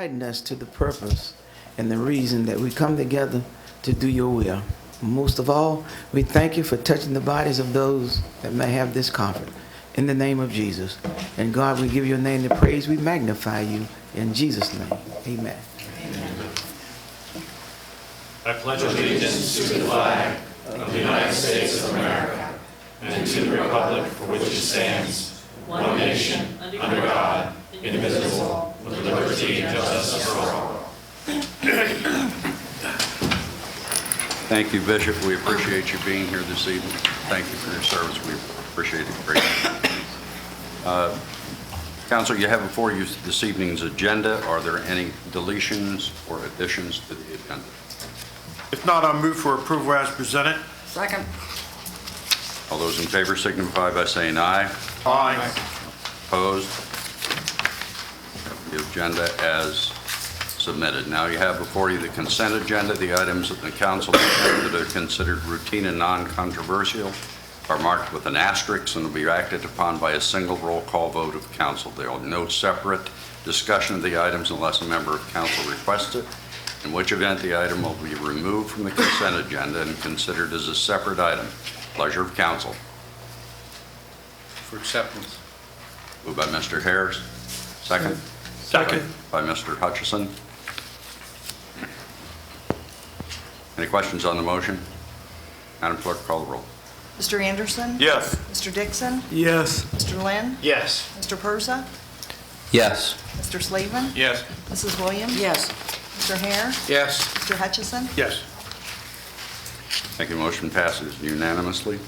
guiding us to the purpose and the reason that we come together to do your will. Most of all, we thank you for touching the bodies of those that may have this comfort. In the name of Jesus. And God, we give your name the praise. We magnify you in Jesus' name. Amen. I pledge allegiance to the flag of the United States of America and to the republic for which it stands, one nation, under God, indivisible, with liberty and justice for all. Thank you, Bishop. We appreciate you being here this evening. Thank you for your service. We appreciate it greatly. Council, you have before you this evening's agenda. Are there any deletions or additions to the agenda? If not, I'll move for approval as presented. Second. All those in favor signify by saying aye. Aye. Opposed? The agenda as submitted. Now you have before you the consent agenda. The items that the council that are considered routine and non-controversial are marked with an asterisk and will be acted upon by a single roll call vote of council. There will be no separate discussion of the items unless a member of council requests it, in which event the item will be removed from the consent agenda and considered as a separate item. Pleasure of council. For acceptance. Moved by Mr. Harris. Second. Second. By Mr. Hutchison. Any questions on the motion? Madam Clerk, call the roll. Mr. Anderson? Yes. Mr. Dixon? Yes. Mr. Lynn? Yes. Mr. Persa? Yes. Mr. Slavin? Yes. Mrs. Williams? Yes. Mr. Hare? Yes. Mr. Hutchison? Yes. Thank you. Motion passes unanimously.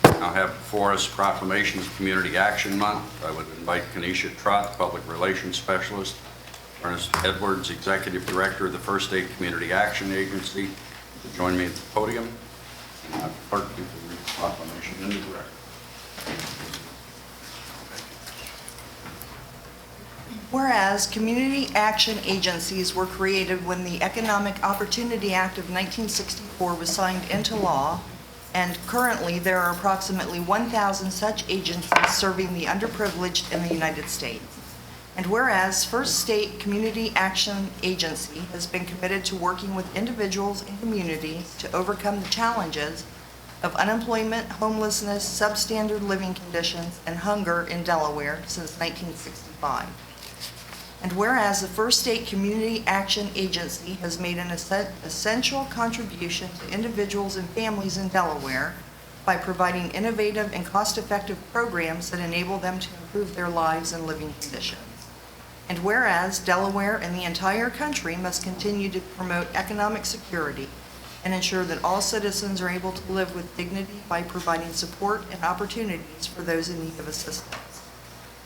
Now have before us proclamation of Community Action Month. I would invite Kenesha Trott, Public Relations Specialist, Ernest Edwards, Executive Director of the First State Community Action Agency, to join me at the podium. And Clerk, you can read the proclamation into the record. Whereas community action agencies were created when the Economic Opportunity Act of 1964 was signed into law, and currently there are approximately 1,000 such agencies serving the underprivileged in the United States. And whereas First State Community Action Agency has been committed to working with individuals and communities to overcome the challenges of unemployment, homelessness, substandard living conditions, and hunger in Delaware since 1965. And whereas the First State Community Action Agency has made an essential contribution to individuals and families in Delaware by providing innovative and cost-effective programs that enable them to improve their lives and living conditions. And whereas Delaware and the entire country must continue to promote economic security and ensure that all citizens are able to live with dignity by providing support and opportunities for those in need of assistance.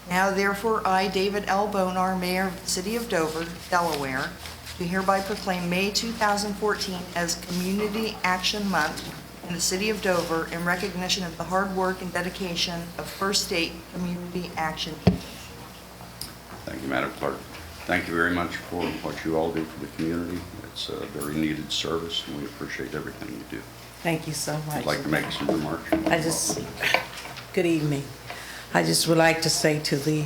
Now, therefore, I, David L. Bonar, Mayor of the City of Dover, Delaware, do hereby proclaim May 2014 as Community Action Month in the City of Dover in recognition of the hard work and dedication of First State Community Action Agency. Thank you, Madam Clerk. Thank you very much for what you all do for the community. It's a very needed service, and we appreciate everything you do. Thank you so much. I'd like to make some remarks. Good evening. I just would like to say to the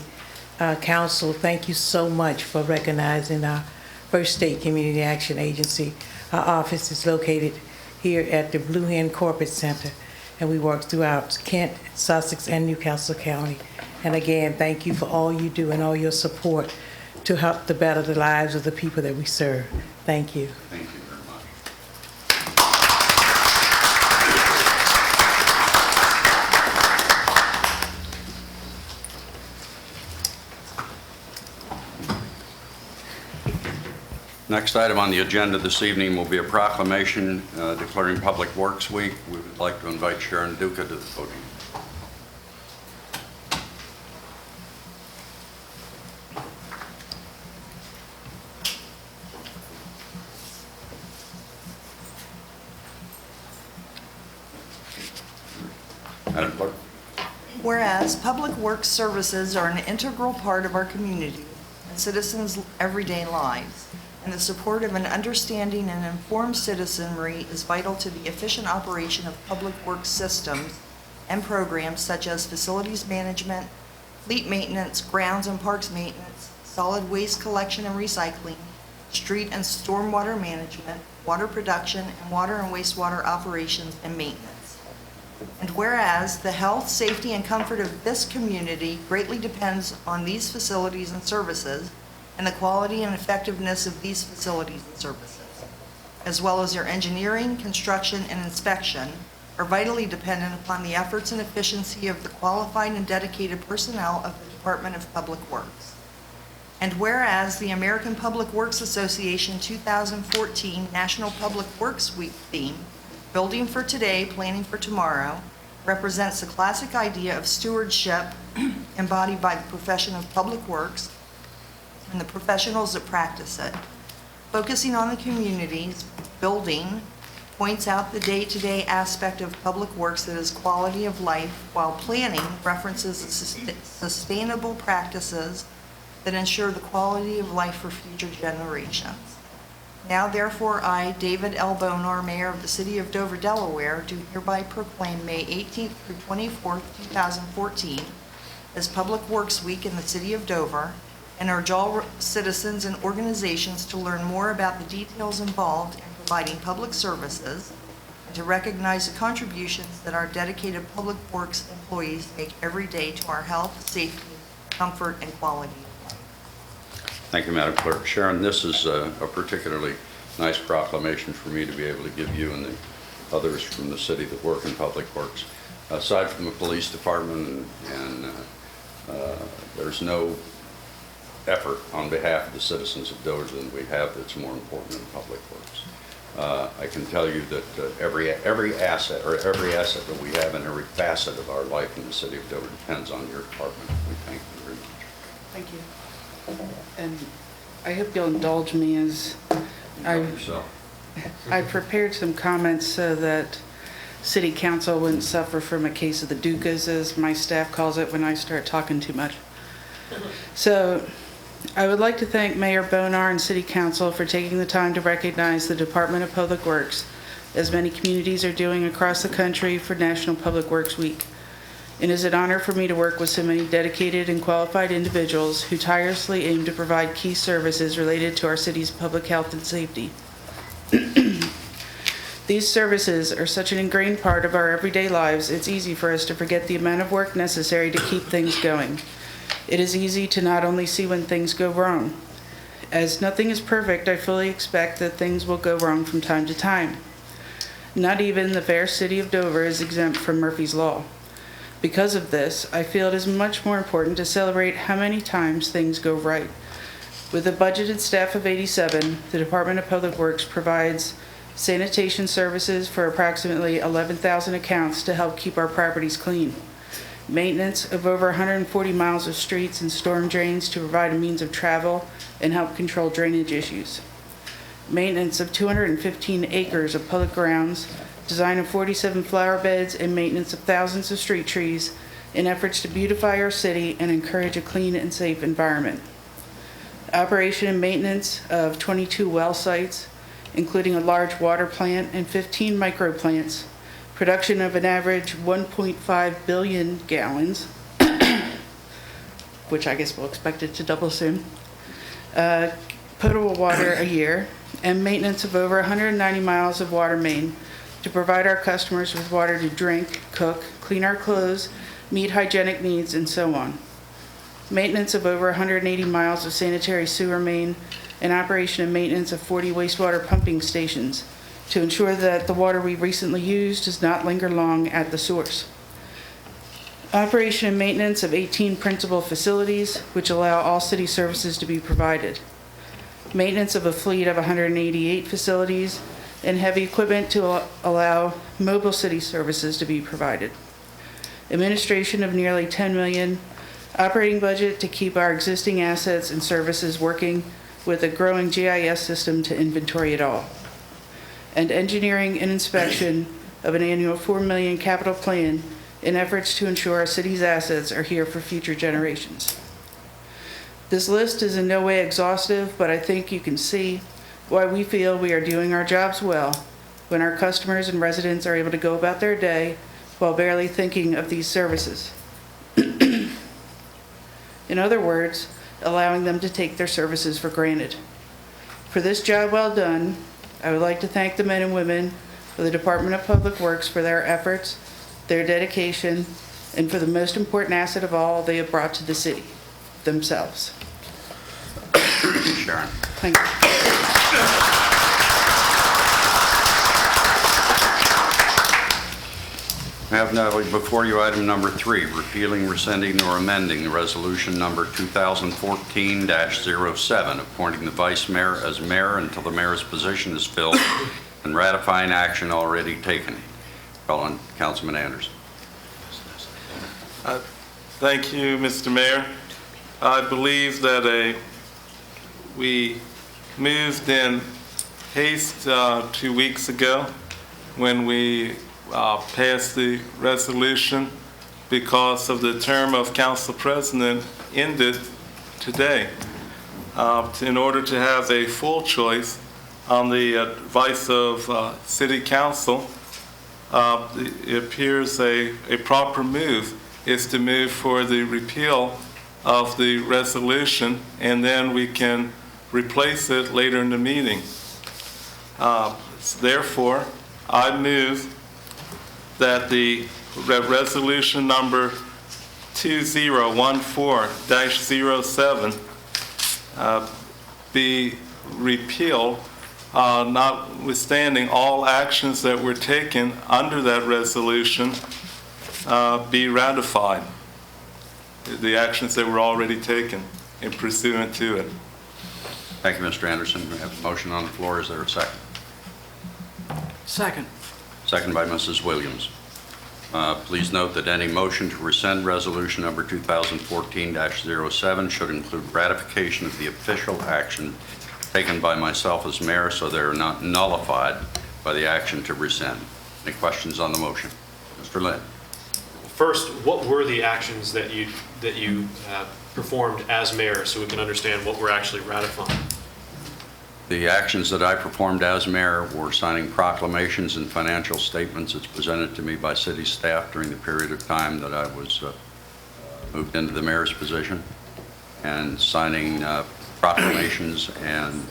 council, thank you so much for recognizing our First State Community Action Agency. Our office is located here at the Blue Hen Corporate Center, and we work throughout Kent, Sussex, and Newcastle County. And again, thank you for all you do and all your support to help to better the lives of the people that we serve. Thank you. Thank you very much. Next item on the agenda this evening will be a proclamation declaring Public Works Week. We would like to invite Sharon Duca to the podium. Madam Clerk. Whereas public works services are an integral part of our community and citizens' everyday lives, and the support of an understanding and informed citizenry is vital to the efficient operation of public works systems and programs such as facilities management, fleet maintenance, grounds and parks maintenance, solid waste collection and recycling, street and stormwater management, water production, and water and wastewater operations and maintenance. And whereas the health, safety, and comfort of this community greatly depends on these facilities and services, and the quality and effectiveness of these facilities and services, as well as their engineering, construction, and inspection, are vitally dependent upon the efforts and efficiency of the qualified and dedicated personnel of the Department of Public Works. And whereas the American Public Works Association 2014 National Public Works Week theme, Building for Today, Planning for Tomorrow, represents the classic idea of stewardship embodied by the profession of public works and the professionals that practice it. Focusing on the communities, building points out the day-to-day aspect of public works that is quality of life, while planning references sustainable practices that ensure the quality of life for future generations. Now therefore, I, David L. Bonar, Mayor of the City of Dover, Delaware, do hereby proclaim May 18th through 24th, 2014 as Public Works Week in the City of Dover, and urge all citizens and organizations to learn more about the details involved in providing public services and to recognize the contributions that our dedicated public works employees make every day to our health, safety, comfort, and quality of life. Thank you, Madam Clerk. Sharon, this is a particularly nice proclamation for me to be able to give you and the others from the city that work in public works. Aside from the police department, there's no effort on behalf of the citizens of Dover than we have that's more important than public works. I can tell you that every asset that we have in every facet of our life in the city of Dover depends on your department. We thank you very much. Thank you. And I hope you'll indulge me as I prepared some comments so that City Council wouldn't suffer from a case of the Dukas, as my staff calls it when I start talking too much. So I would like to thank Mayor Bonar and City Council for taking the time to recognize the Department of Public Works, as many communities are doing across the country for National Public Works Week. It is an honor for me to work with so many dedicated and qualified individuals who tirelessly aim to provide key services related to our city's public health and safety. These services are such an ingrained part of our everyday lives, it's easy for us to forget the amount of work necessary to keep things going. It is easy to not only see when things go wrong. As nothing is perfect, I fully expect that things will go wrong from time to time. Not even the fair city of Dover is exempt from Murphy's Law. Because of this, I feel it is much more important to celebrate how many times things go right. With a budgeted staff of 87, the Department of Public Works provides sanitation services for approximately 11,000 accounts to help keep our properties clean. Maintenance of over 140 miles of streets and storm drains to provide a means of travel and help control drainage issues. Maintenance of 215 acres of public grounds, design of 47 flower beds, and maintenance of thousands of street trees in efforts to beautify our city and encourage a clean and safe environment. Operation and maintenance of 22 well sites, including a large water plant and 15 micro plants, production of an average 1.5 billion gallons, which I guess we'll expect it to double soon, potable water a year, and maintenance of over 190 miles of water main to provide our customers with water to drink, cook, clean our clothes, meet hygienic needs, and so on. Maintenance of over 180 miles of sanitary sewer main, and operation and maintenance of 40 wastewater pumping stations to ensure that the water we recently used does not linger long at the source. Operation and maintenance of 18 principal facilities, which allow all city services to be provided. Maintenance of a fleet of 188 facilities, and heavy equipment to allow mobile city services to be provided. Administration of nearly $10 million, operating budget to keep our existing assets and services working with a growing GIS system to inventory it all. And engineering and inspection of an annual $4 million capital plan in efforts to ensure our city's assets are here for future generations. This list is in no way exhaustive, but I think you can see why we feel we are doing our jobs well when our customers and residents are able to go about their day while barely thinking of these services. In other words, allowing them to take their services for granted. For this job well done, I would like to thank the men and women of the Department of Public Works for their efforts, their dedication, and for the most important asset of all they have brought to the city, themselves. Sharon. Thank you. I have now before you item number 3, repealing, rescinding, or amending resolution number 2014-07, appointing the vice mayor as mayor until the mayor's position is filled, and ratifying action already taken. Call on Councilman Anderson. Thank you, Mr. Mayor. I believe that we moved in haste 2 weeks ago when we passed the resolution because of the term of council president ended today. In order to have a full choice on the advice of city council, it appears a proper move is to move for the repeal of the resolution, and then we can replace it later in the meeting. Therefore, I move that the resolution number 2014-07 be repealed, notwithstanding all actions that were taken under that resolution be ratified, the actions that were already taken in pursuant to it. Thank you, Mr. Anderson. We have a motion on the floor. Is there a second? Second. Second by Mrs. Williams. Please note that any motion to rescind resolution number 2014-07 should include ratification of the official action taken by myself as mayor, so they are not nullified by the action to rescind. Any questions on the motion? Mr. Lynn. First, what were the actions that you performed as mayor, so we can understand what we're actually ratifying? The actions that I performed as mayor were signing proclamations and financial statements as presented to me by city staff during the period of time that I was moved into the mayor's position, and signing proclamations and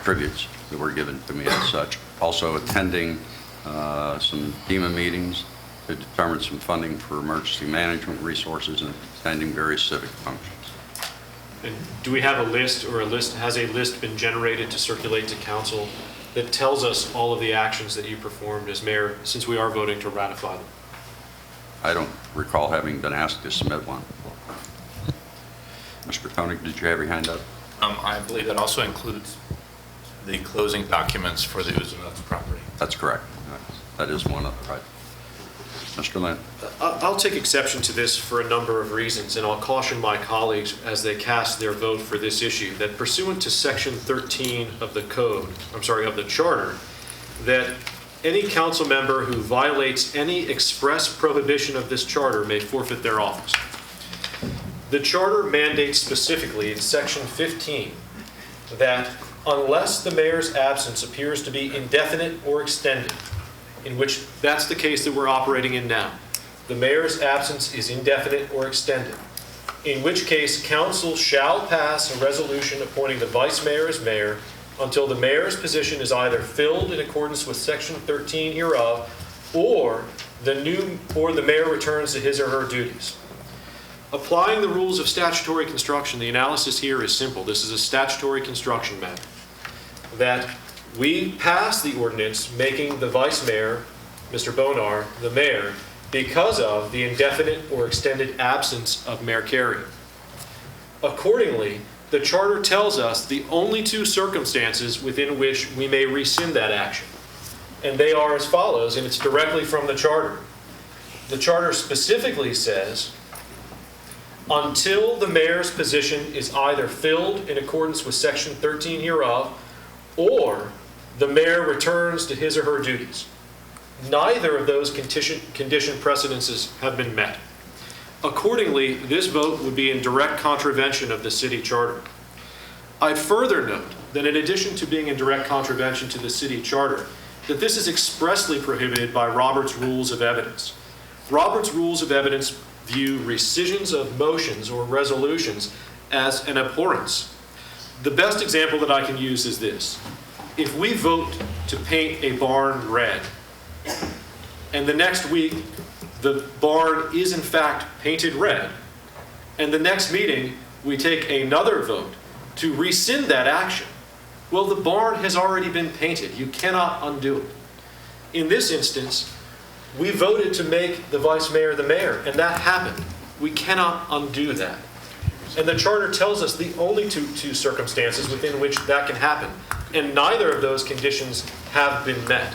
tributes that were given to me as such. Also attending some FEMA meetings to determine some funding for emergency management resources, and attending various civic functions. And do we have a list, or has a list been generated to circulate to council that tells us all of the actions that you performed as mayor, since we are voting to ratify them? I don't recall having been asked to submit one. Mr. Koenig, did you have your hand up? I believe that also includes the closing documents for the Uzunuts property. That's correct. That is one of the right. Mr. Lynn. I'll take exception to this for a number of reasons, and I'll caution my colleagues as they cast their vote for this issue that pursuant to Section 13 of the of the Charter, that any council member who violates any express prohibition of this charter may forfeit their office. The charter mandates specifically in Section 15 that unless the mayor's absence appears to be indefinite or extended, in which that's the case that we're operating in now. The mayor's absence is indefinite or extended, in which case council shall pass a resolution appointing the vice mayor as mayor until the mayor's position is either filled in accordance with Section 13 hereof, or the mayor returns to his or her duties. Applying the rules of statutory construction, the analysis here is simple. This is a statutory construction matter. That we passed the ordinance making the vice mayor, Mr. Bonar, the mayor, because of the indefinite or extended absence of Mayor Carey. Accordingly, the charter tells us the only two circumstances within which we may rescind that action. And they are as follows, and it's directly from the charter. The charter specifically says, until the mayor's position is either filled in accordance with Section 13 hereof, or the mayor returns to his or her duties. Neither of those condition precedences have been met. Accordingly, this vote would be in direct contravention of the city charter. I'd further note that in addition to being in direct contravention to the city charter, that this is expressly prohibited by Robert's Rules of Evidence. Robert's Rules of Evidence view rescissions of motions or resolutions as an abhorrence. The best example that I can use is this. If we vote to paint a barn red, and the next week the barn is in fact painted red, and the next meeting we take another vote to rescind that action, well, the barn has already been painted. You cannot undo it. In this instance, we voted to make the vice mayor the mayor, and that happened. We cannot undo that. And the charter tells us the only two circumstances within which that can happen, and neither of those conditions have been met.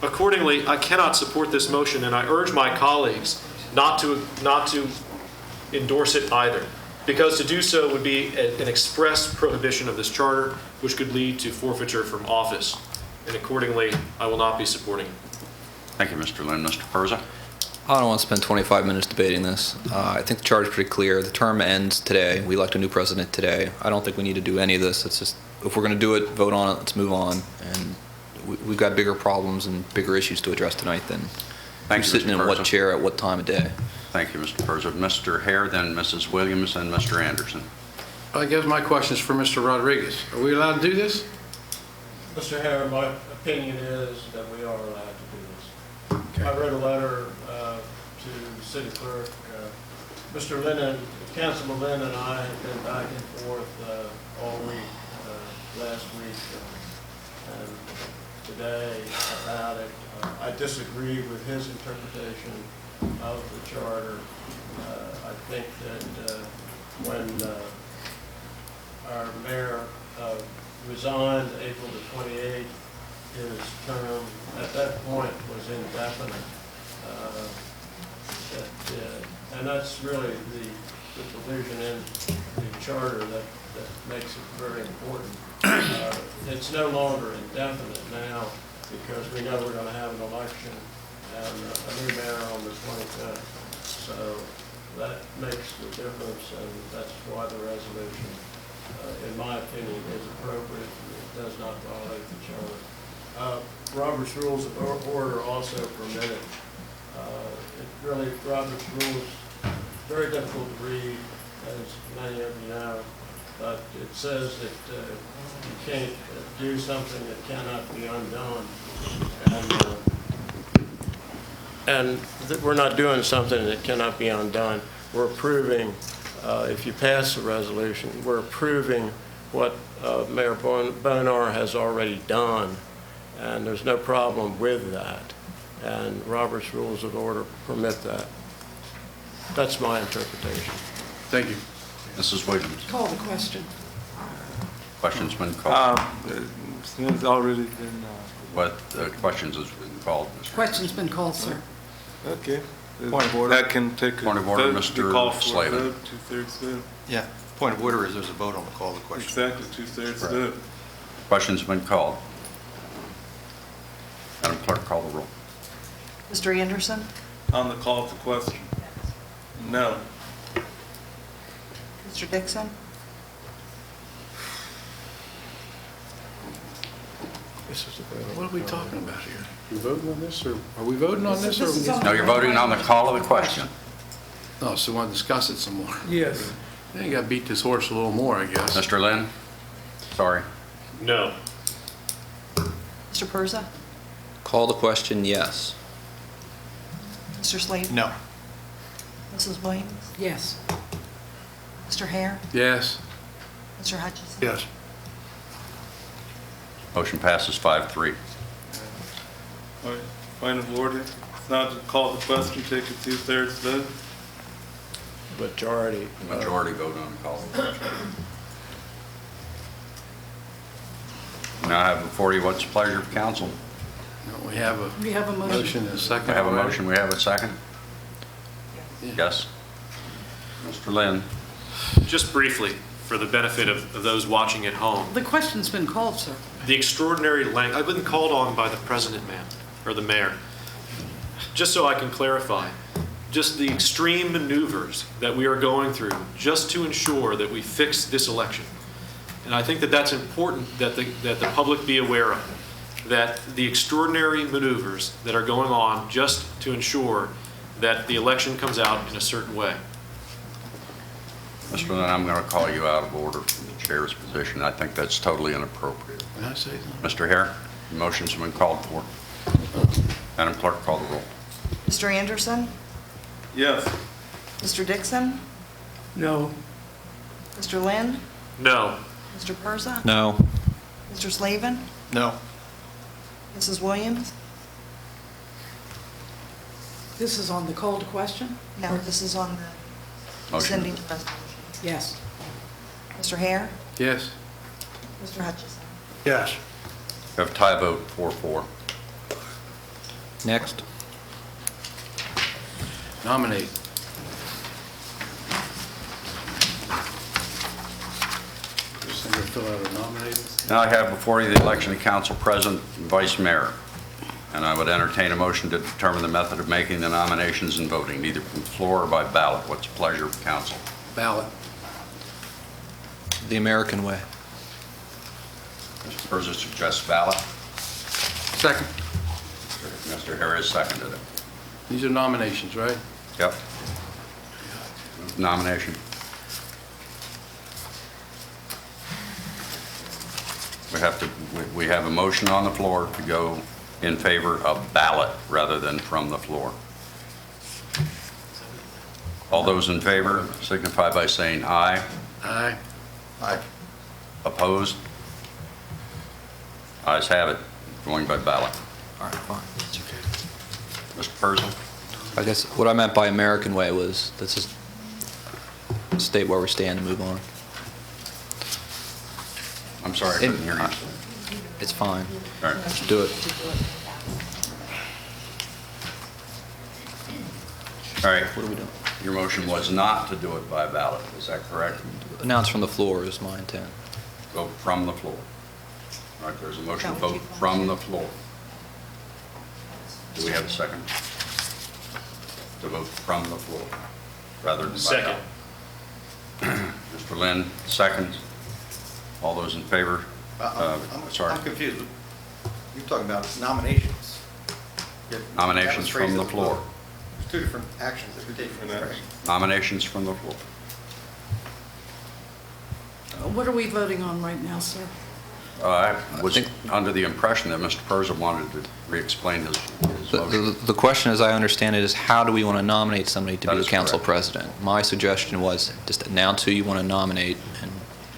Accordingly, I cannot support this motion, and I urge my colleagues not to endorse it either, because to do so would be an express prohibition of this charter, which could lead to forfeiture from office. And accordingly, I will not be supporting it. Thank you, Mr. Lynn. Mr. Perza? I don't want to spend 25 minutes debating this. I think the charge is pretty clear. The term ends today. We elect a new president today. I don't think we need to do any of this. It's just, if we're going to do it, vote on it, let's move on. And we've got bigger problems and bigger issues to address tonight than Thank you, sitting Mr. in what Perza. chair at what time of day. Thank you, Mr. Perza. Mr. Hare, then Mrs. Williams, and Mr. Anderson. I guess my question is for Mr. Rodriguez. Are we allowed to do this? Mr. Hare, my opinion is that we are allowed to do this. I wrote a letter to the city clerk. Mr. Lennon, Councilman Lynn and I have been back and forth all week, last week and today about it. I disagree with his interpretation of the charter. I think that when our mayor resigned April the 28th, his term at that point was indefinite. And that's really the provision in the charter that makes it very important. It's no longer indefinite now because we know we're going to have an election and a new mayor on the 25th. So that makes the difference, and that's why the resolution, in my opinion, is appropriate. It does not violate the charter. Robert's Rules of Order also permit it. Robert's Rules, very difficult to read, as many of you know, but it says that you can't do something that cannot be undone. And we're not doing something that cannot be undone. We're approving, if you pass the resolution, we're approving what Mayor Bonar has already done, and there's no problem with that. And Robert's Rules of Order permit that. That's my interpretation. Thank you. Mrs. Williams? Call the question. Question's been called. It's already been, What questions has been called, Mr. Question's been called, sir. okay. Point of order. That can take a Point of order, vote. Mr. You call for a Slavin. vote, two-thirds vote. Yeah, point of order is there's a vote on the call of the question. Exactly, two-thirds Correct. vote. Question's been called. Madam Clerk, call the roll. Mr. Anderson? On the call of the question. No. Mr. Dixon? What are we talking about here? You voting on this, or are we voting on this? No, you're voting on the call of the question. Oh, so we want to discuss it some more. Yes. I think I beat this horse a little more, I guess. Mr. Lynn? Sorry. No. Mr. Perza? Call the question, yes. Mr. Slade? No. Mrs. Williams? Yes. Mr. Hare? Yes. Mr. Hutchison? Yes. Motion passes 5-3. All right, point of order. It's not to call the question, take a two-thirds vote. Majority. Majority vote on the call of the question. Now I have before you what's the pleasure of council. No, we have a We have a motion. motion and a second. We have a already. motion, we have a second? Yes? Mr. Lynn? Just briefly, for the benefit of those watching at home, The question's been called, sir. the extraordinary length, I've been called on by the president, ma'am, or the mayor, just so I can clarify, just the extreme maneuvers that we are going through just to ensure that we fix this election. And I think that that's important that the public be aware of, that the extraordinary maneuvers that are going on just to ensure that the election comes out in a certain way. Mr. Lynn, I'm going to call you out of order from the chair's position. I think that's totally inappropriate. Can I say something? Mr. Hare, the motion's have been called for. Madam Clerk, call the roll. Mr. Anderson? Yes. Mr. Dixon? No. Mr. Lynn? No. Mr. Persa? No. Mr. Slavin? No. Mrs. Williams? This is on the called question? No, this is on the Motion. rescinding the resolution. Yes. Mr. Hare? Yes. Mr. Hutchison? Yes. We have a tie vote, 4-4. Next. Nominate. Somebody fill out a nominating. Now I have before you the election of council president and vice mayor. And I would entertain a motion to determine the method of making the nominations and voting, either from the floor or by ballot. What's the pleasure of council? Ballot. The American way. Mr. Persa suggests ballot. Second. Mr. Harris seconded it. These are nominations, right? Yep. Nomination. We have a motion on the floor to go in favor of ballot rather than from the floor. All those in favor signify by saying aye. Aye. Aye. Opposed? Ayes have it, going by ballot. All right, fine. It's okay. Mr. Persa? I guess what I meant by American way was, let's just state where we stand and move on. I'm sorry, I couldn't hear you. It's fine. All right. Let's do it. All right. What are we doing? Your motion was not to do it by ballot, is that correct? Announce from the floor is my intent. Vote from the floor. All right, there's a motion to vote from the floor. Do we have a second? To vote from the floor, rather than by Second. ballot. Mr. Lynn, seconds. All those in favor? Sorry. I'm confused. You're talking about nominations. Yet Nominations that was from the phrased as a floor. vote. There's two different actions that we take from the Nominations from the floor. What are we voting on right now, sir? I was under the impression that Mr. Persa wanted to re-explain his motion. The question, as I understand it, is how do we want to nominate somebody to That be the is council correct. president? My suggestion was just announce who you want to nominate and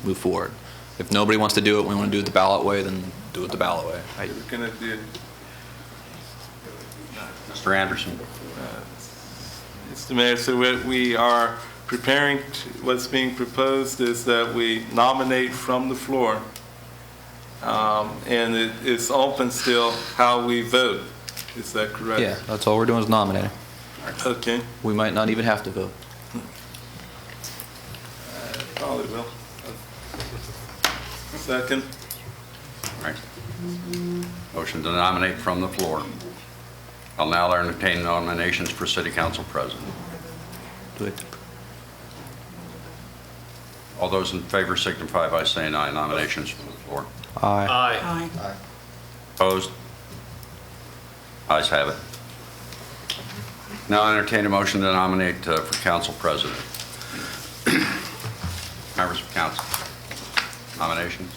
move forward. If nobody wants to do it, we want to do it the ballot way, then do it the ballot way. We're gonna do, Mr. Anderson? Mr. Mayor, so what we are preparing, what's being proposed is that we nominate from the floor. And it's open still how we vote. Is that correct? Yeah, that's all we're doing is nominating. Okay. We might not even have to vote. Probably will. Second. All right. Motion to nominate from the floor. I'll now entertain nominations for city council president. Do it. All those in favor signify by saying aye. Nominations from the floor. Aye. Aye. Aye. Opposed? Ayes have it. Now I entertain a motion to nominate for council president. Members of council. Nominations?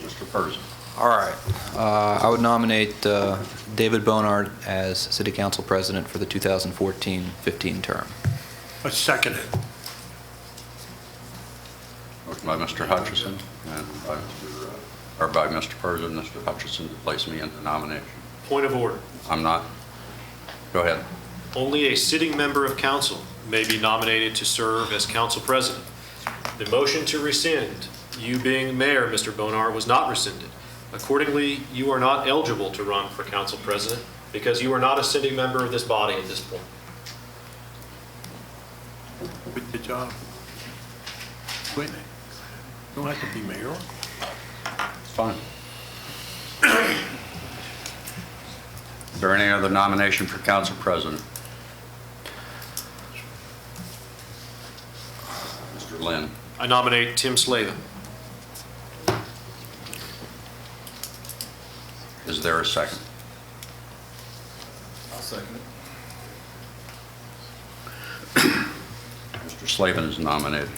Mr. Persa. All right. I would nominate David Bonard as city council president for the 2014-15 term. I second it. Motion by Mr. Hutchison and by Mr. Persa and Mr. Hutchison to place me in the nomination. Point of order. I'm not. Go ahead. Only a sitting member of council may be nominated to serve as council president. The motion to rescind, you being mayor, Mr. Bonard, was not rescinded. Accordingly, you are not eligible to run for council president because you are not a sitting member of this body at this point. Good job. Wait, don't have to be mayor. It's fine. Is there any other nomination for council president? Mr. Lynn. I nominate Tim Slavin. Is there a second? I'll second Mr. Slavin is nominated.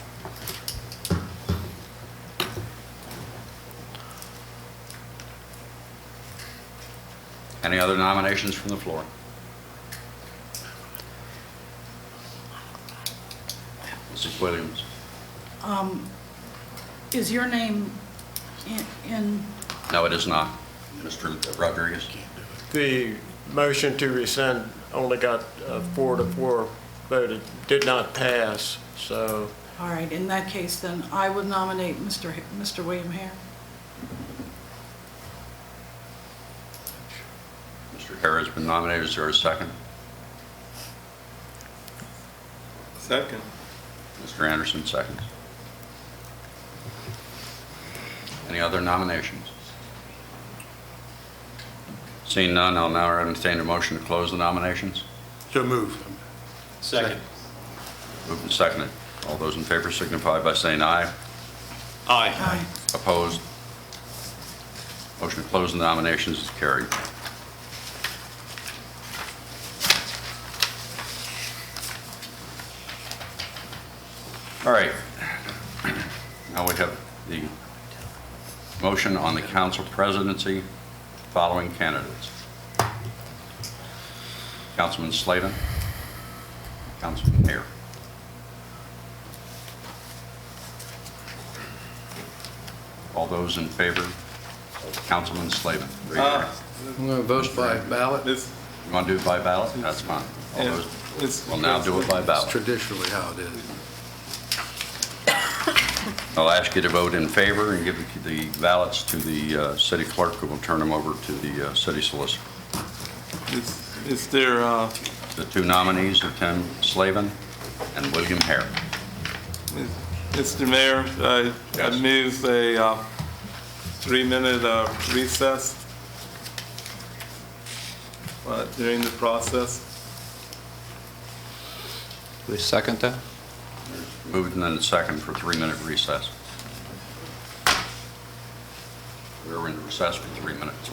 Any other nominations from the floor? Mrs. Williams? Is your name in, No, it is not. Mr. Rodriguez? The motion to rescind only got 4-4 voted, did not pass, so all right, in that case, then I would nominate Mr. William Hare. Mr. Hare has been nominated. Is there a second? Second. Mr. Anderson seconds. Any other nominations? Seeing none, I'll now entertain a motion to close the nominations. So move. Second. Moved and seconded. All those in favor signify by saying aye. Aye. Aye. Opposed? Motion to close the nominations is carried. All right. Now we have the motion on the council presidency following candidates. Councilman Slavin. Councilman Hare. All those in favor of Councilman Slavin? raise your hand. I'm going to vote by ballot. This, You want to do it by ballot? That's fine. All yeah, those, it's- we'll now do it by That's ballot. traditionally how it is. I'll ask you to vote in favor and give the ballots to the city clerk, who will turn them over to the city solicitor. is there, The two nominees are Tim Slavin and William Hare. Mr. Mayor, I Yes. move a 3-minute recess during the process. Do we second that? Moved and then second for 3-minute recess. We're in recess for 3 minutes.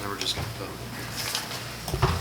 Now we're just going to vote.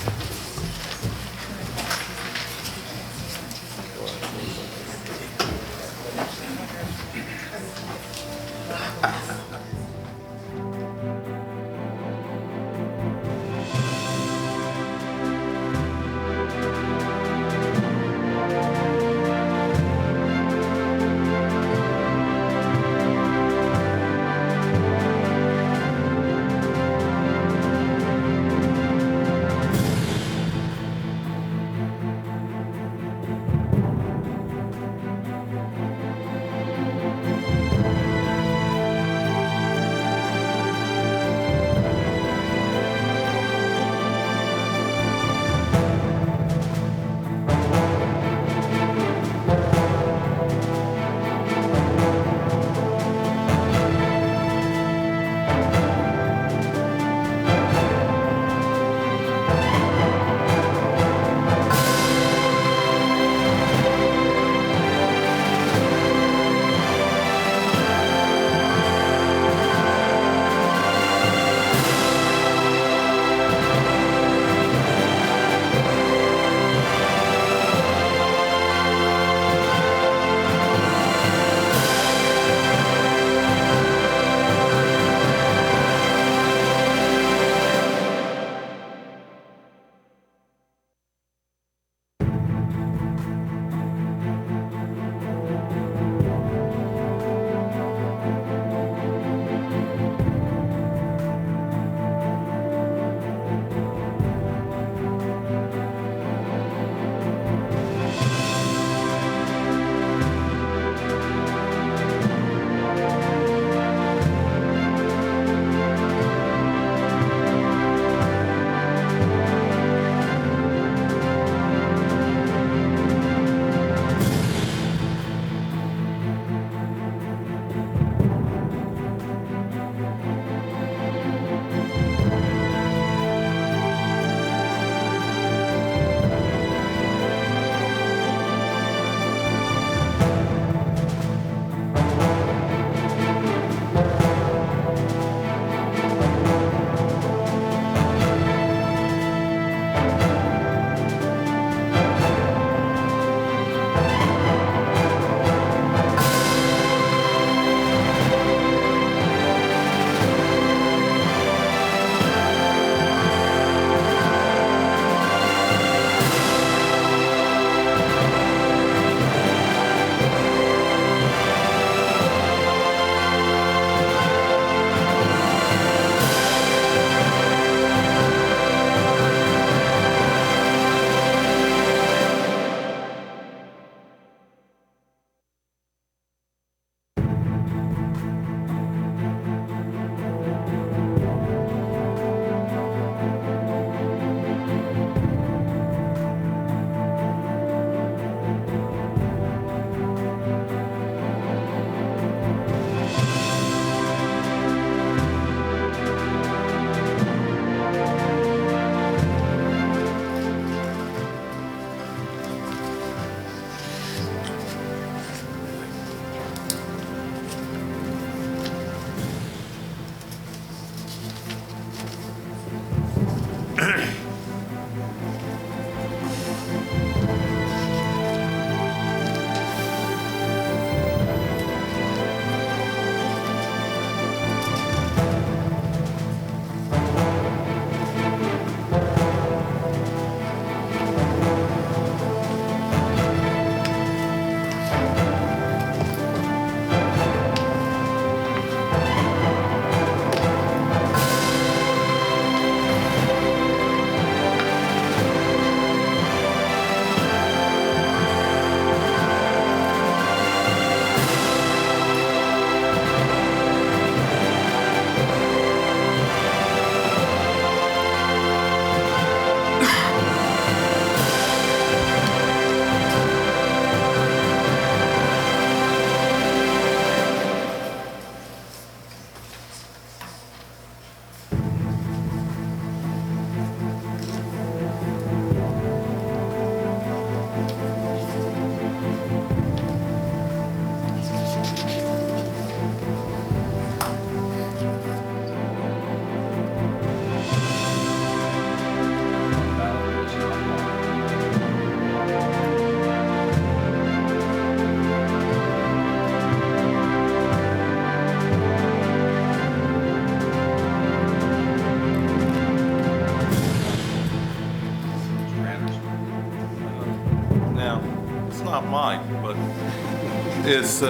as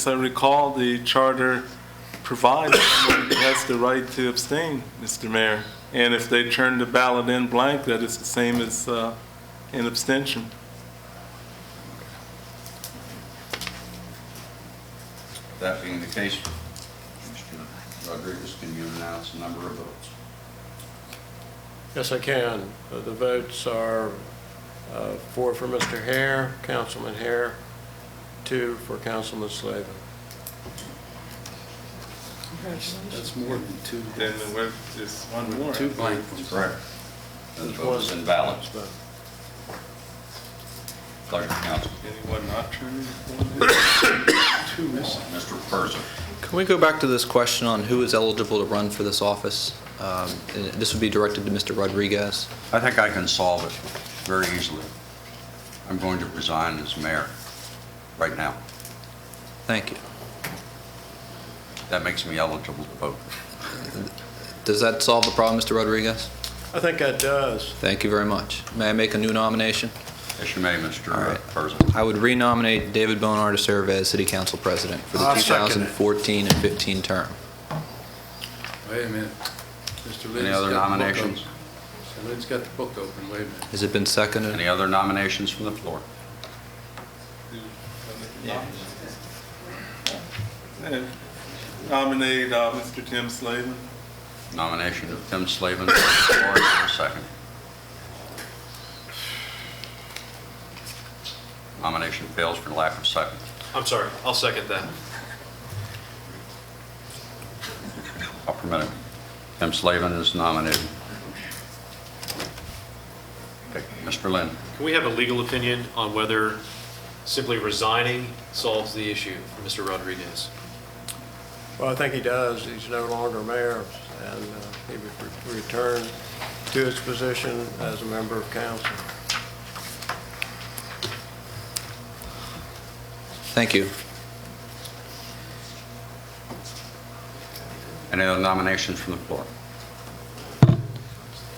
I recall, the charter provides someone has the right to abstain, Mr. Mayor. And if they turn the ballot in blank, that is the same as an abstention. That being the case, Mr. Rodriguez, can you announce the number of votes? Yes, I can. The votes are 4 for Mr. Hare, Councilman Hare, 2 for Councilman Slavin. That's more than two. Then there's one more. Two blank ones. Correct. Those votes invalid. Pleasure, council. Anyone not turning? Two missing. Mr. Persa. Can we go back to this question on who is eligible to run for this office? This would be directed to Mr. Rodriguez. I think I can solve it very easily. I'm going to resign as mayor right now. Thank you. That makes me eligible to vote. Does that solve the problem, Mr. Rodriguez? I think that does. Thank you very much. May I make a new nomination? Yes, you may, Mr. All right. Persa. I would renominate David Bonar to serve as City Council President for the I'll second it. 2014 and 15 term. Wait a minute. Mr. Lynn's Any other got the book nominations? open. Mr. Lynn's got the book open. Wait a minute. Has it been seconded? Any other nominations from the floor? And nominate Mr. Tim Slavin. Nomination of Tim Slavin. Is there a second? Nomination fails for lack of second. I'm sorry, I'll second that. I'll permit it. Tim Slavin is nominated. Okay, Mr. Lynn. Can we have a legal opinion on whether simply resigning solves the issue for Mr. Rodriguez? Well, I think he does. He's no longer mayor, and he would return to his position as a member of council. Thank you. Any other nominations from the floor?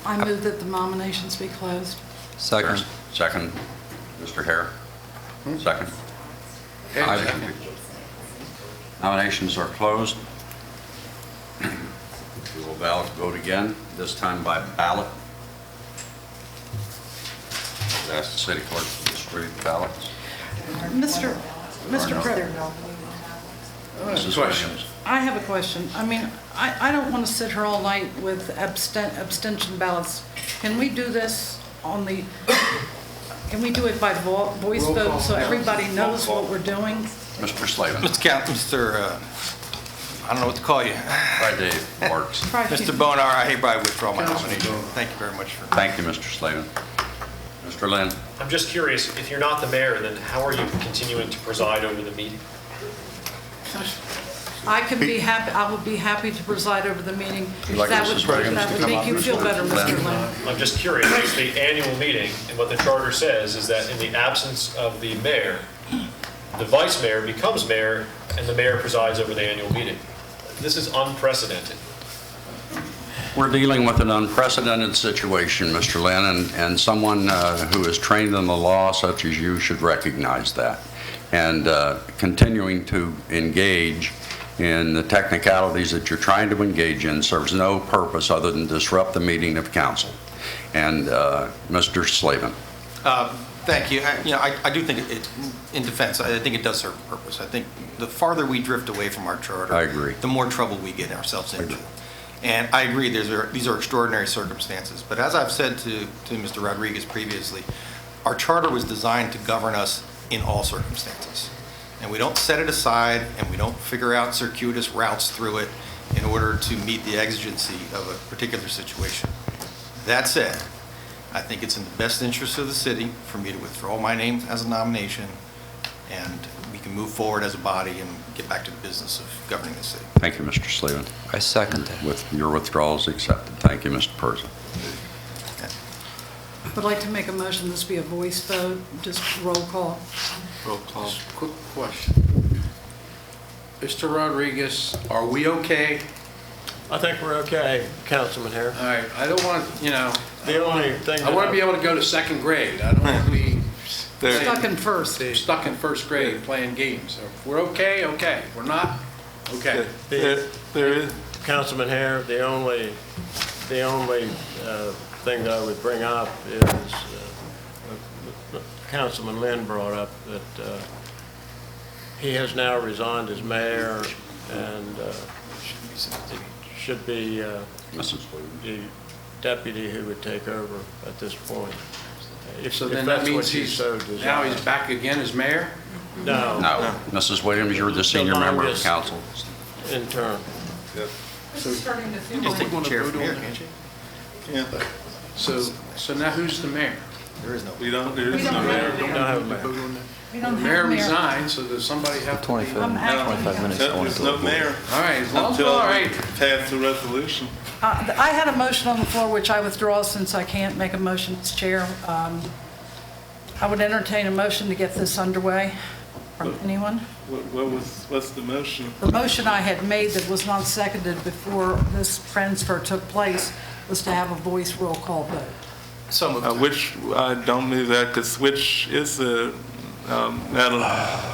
I move that the nominations be closed. Second. Second, Mr. Hare. Second. Second. Nominations are closed. We will vote again, this time by ballot. Ask the city clerk to distribute the ballots. Mr. President, Mrs. Question. Williams. I have a question. I mean, I don't want to sit here all night with abstention ballots. Can we do this can we do it by voice vote so everybody knows what we're doing? Mr. Slavin. I don't know what to call you. Try Dave Marks. Mr. Bonar, I hereby withdraw my nomination. Thank you very much for. Thank you, Mr. Slavin. Mr. Lynn. I'm just curious, if you're not the mayor, then how are you continuing to preside over the meeting? I would be happy to preside over the meeting. Would you like Mrs. Williams That to would come make up? you feel better, Mr. Lynn. I'm just curious, it's the annual meeting, and what the charter says is that in the absence of the mayor, the vice mayor becomes mayor, and the mayor presides over the annual meeting. This is unprecedented. We're dealing with an unprecedented situation, Mr. Lynn, and someone who is trained in the law such as you should recognize that. And continuing to engage in the technicalities that you're trying to engage in serves no purpose other than disrupt the meeting of council. And Mr. Slavin. Thank you. I do think in defense, I think it does serve a purpose. I think the farther we drift away from our charter, I agree. the more trouble we get ourselves into. And I agree, these are extraordinary circumstances. But as I've said to Mr. Rodriguez previously, our charter was designed to govern us in all circumstances. And we don't set it aside, and we don't figure out circuitous routes through it in order to meet the exigency of a particular situation. That said, I think it's in the best interest of the city for me to withdraw my name as a nomination, and we can move forward as a body and get back to the business of governing the city. Thank you, Mr. Slavin. I second that. With your withdrawals accepted. Thank you, Mr. Persa. Would like to make a motion this be a voice vote, just roll call. Roll call. Quick question. Mr. Rodriguez, are we okay? I think we're okay, Councilman Hare. All right, I don't want, The only thing I want to be able to go to second grade. I don't want to be Stuck in first. Stuck in first grade playing games. So if we're okay, okay. If we're not, okay. There is, Councilman Hare, the only thing that I would bring up is Councilman Lynn brought up that he has now resigned as mayor, and it should be the deputy who would take over at this point. So then that means now he's back again as mayor? No. No. Mrs. Williams, you're the senior member of council. In term. This is starting to feel Just take the like, chair from here, can't you? So now who's the mayor? There is no. we don't, there We is don't no have mayor. Don't have a mayor. we don't have Mayor a mayor. resigned, so does somebody have to be? 25 I'm acting. 25 minutes. I want There's to no avoid. mayor All right, as long as, until all we right. pass the resolution. I had a motion on the floor, which I withdraw since I can't make a motion as chair. I would entertain a motion to get this underway from anyone. What's the motion? The motion I had made that was not seconded before this transfer took place was to have a voice roll call vote. Which, I don't move that, because which is the, Madam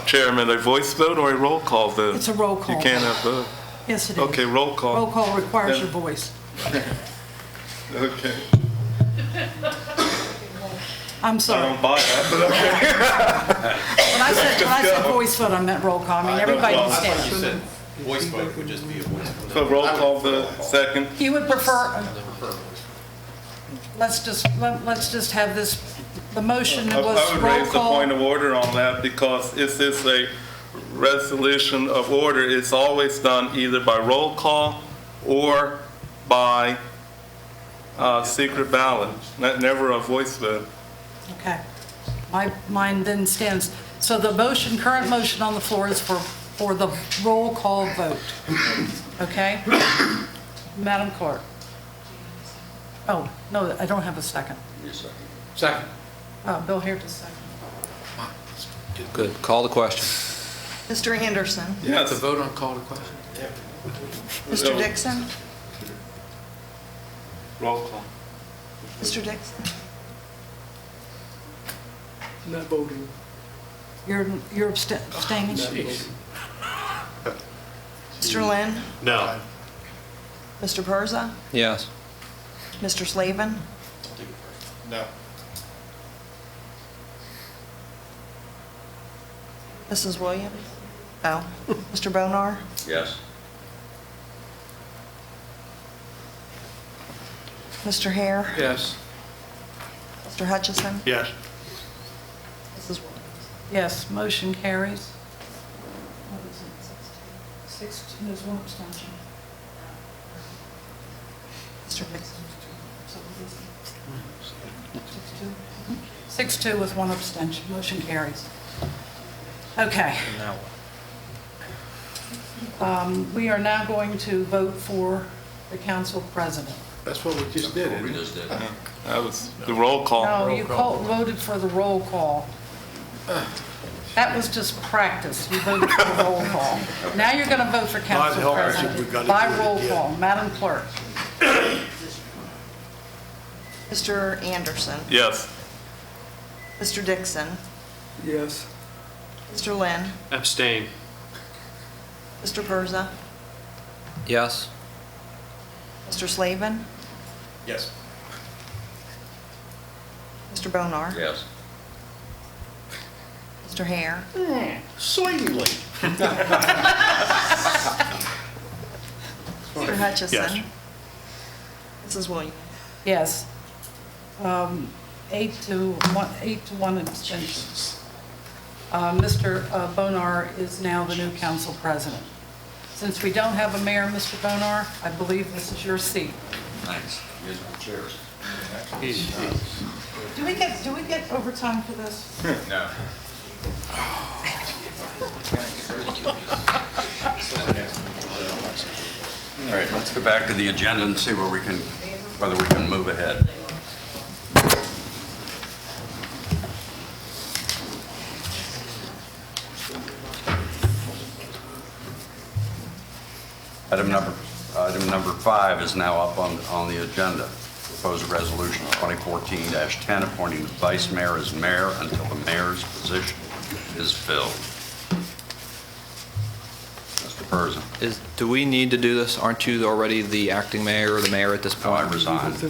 Chairman, a voice vote or a roll call vote? It's a roll call. You can't have both. Yes, it is. Okay, roll call. Roll call requires Then- your voice. Okay. I'm I sorry. don't buy that, but okay. When I said voice vote, I meant roll call. I mean, everybody well, understands. Voice vote would just be a voice vote. So roll call vote, second. You would prefer, let's just have this, the motion I was would roll raise the point call. of order on that because this is a resolution of order. It's always done either by roll call or by secret ballot, never a voice vote. Okay. Mine then stands. So the motion, current motion on the floor is for the roll call vote. Okay? Madam Clerk. Oh, no, I don't have a second. Second. Bill here to second. Good. Call the question. Mr. Anderson? You have to vote on call to question? Mr. Dixon? Roll call. Mr. Dixon? Not voting. You're abstaining? Mr. Lynn? No. Mr. Persa? Yes. Mr. Slavin? No. Mrs. Williams? Oh. Mr. Bonar? Yes. Mr. Hare? Yes. Mr. Hutchison? Yes. Mrs. Williams? Yes, motion carries. What is it, 16? There's one abstention. Mr. Dixon? 6-2 with one abstention. Motion carries. Okay. We are now going to vote for the council president. That's what we just did, isn't it? That was the roll call. No, you voted for the roll call. That was just practice. You voted for the roll call. Now you're going to vote for council president by roll call. Madam Clerk. Mr. Anderson? Yes. Mr. Dixon? Yes. Mr. Lynn? Abstain. Mr. Persa? Yes. Mr. Slavin? Yes. Mr. Bonar? Yes. Mr. Hare? Swingly. Mr. Hutchison? Yes. Mrs. Williams? Yes. 8 to 1 abstention. Mr. Bonar is now the new council president. Since we don't have a mayor, Mr. Bonar, I believe this is your seat. Thanks. Musical chairs. Do we get overtime for this? No. All right, let's go back to the agenda and see whether we can move ahead. Item number 5 is now up on the agenda. proposed resolution 2014-10 appointing the vice mayor as mayor until the mayor's position is filled. Mr. Persin. Do we need to do this? Aren't you already the acting mayor or the mayor at this No, I point? resigned.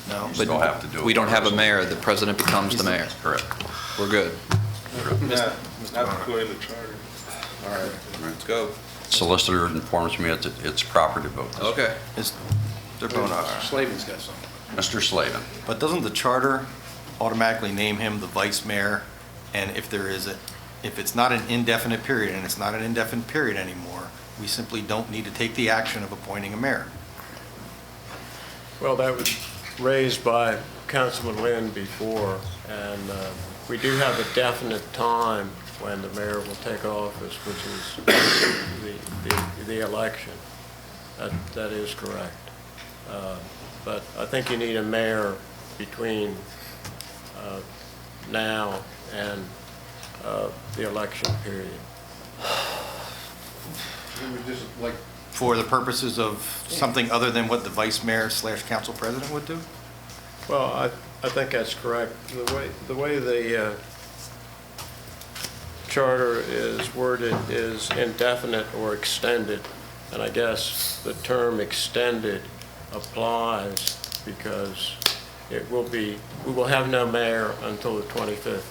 No. But Still have to do it. we don't have a mayor. The president becomes the mayor. Correct. We're good. Not before the charter. All right, let's go. Solicitor informs me it's proper to vote. Okay. They're both Slavin's got something. Mr. Slavin. But doesn't the charter automatically name him the vice mayor? And if it's not an indefinite period, and it's not an indefinite period anymore, we simply don't need to take the action of appointing a mayor. Well, that was raised by Councilman Lynn before, and we do have a definite time when the mayor will take office, which is the election. That is correct. But I think you need a mayor between now and the election period. For the purposes of something other than what the vice mayor / council president would do? Well, I think that's correct. The way the charter is worded is indefinite or extended, and I guess the term extended applies because we will have no mayor until the 25th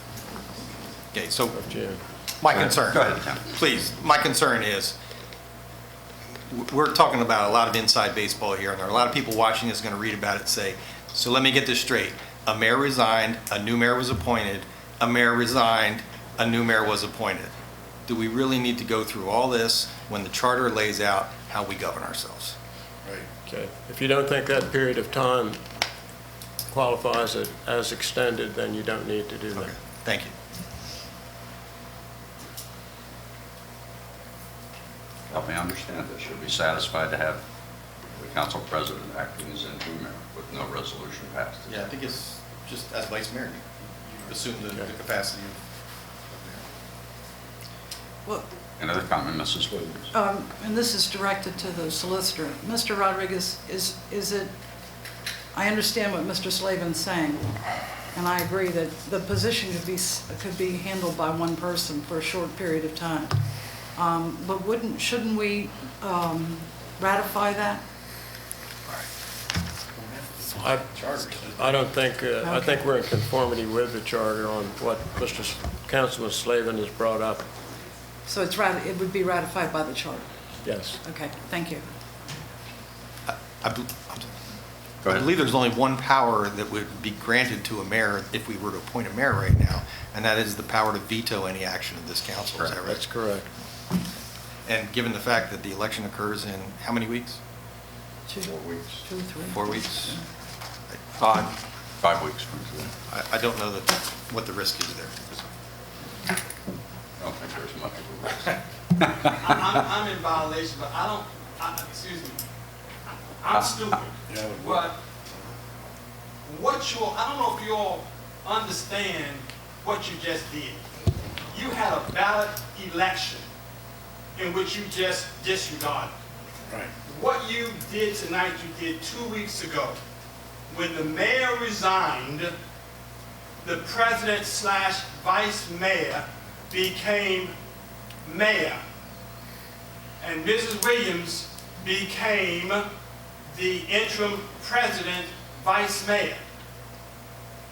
Okay, so of June. my concern, Go ahead, Tim. please, my concern is, we're talking about a lot of inside baseball here, and there are a lot of people watching this going to read about it and say, so let me get this straight. A mayor resigned, a new mayor was appointed, a mayor resigned, a new mayor was appointed. Do we really need to go through all this when the charter lays out how we govern ourselves? Okay. If you don't think that period of time qualifies it as extended, then you don't need to do that. Okay, thank you. Help me understand this. You'll be satisfied to have the council president acting as interim mayor with no resolution passed. Yeah, I think it's just as vice mayor, you assume the capacity of Well, Another comment, Mrs. Williams. and this is directed to the solicitor. Mr. Rodriguez, is it, I understand what Mr. Slavin's saying, and I agree that the position could be handled by one person for a short period of time. But shouldn't we ratify that? I don't think, I think we're in conformity with the charter on what Councilman Slavin has brought up. So it would be ratified by the charter? Yes. Okay, thank you. I believe there's only one power that would be granted to a mayor if we were to appoint a mayor right now, and that is the power to veto any action of this council. Is that right? That's correct. And given the fact that the election occurs in how many weeks? 2 weeks. 2 or 3. 4 weeks? 5 weeks from today. I don't know what the risk is there. I don't think there's much of a risk. I'm in violation, but excuse me, I'm stupid. But I don't know if you all understand what you just did. You had a ballot election in which you just disregarded. Right. What you did tonight, you did 2 weeks ago. When the mayor resigned, the president / vice mayor became mayor, and Mrs. Williams became the interim president, vice mayor.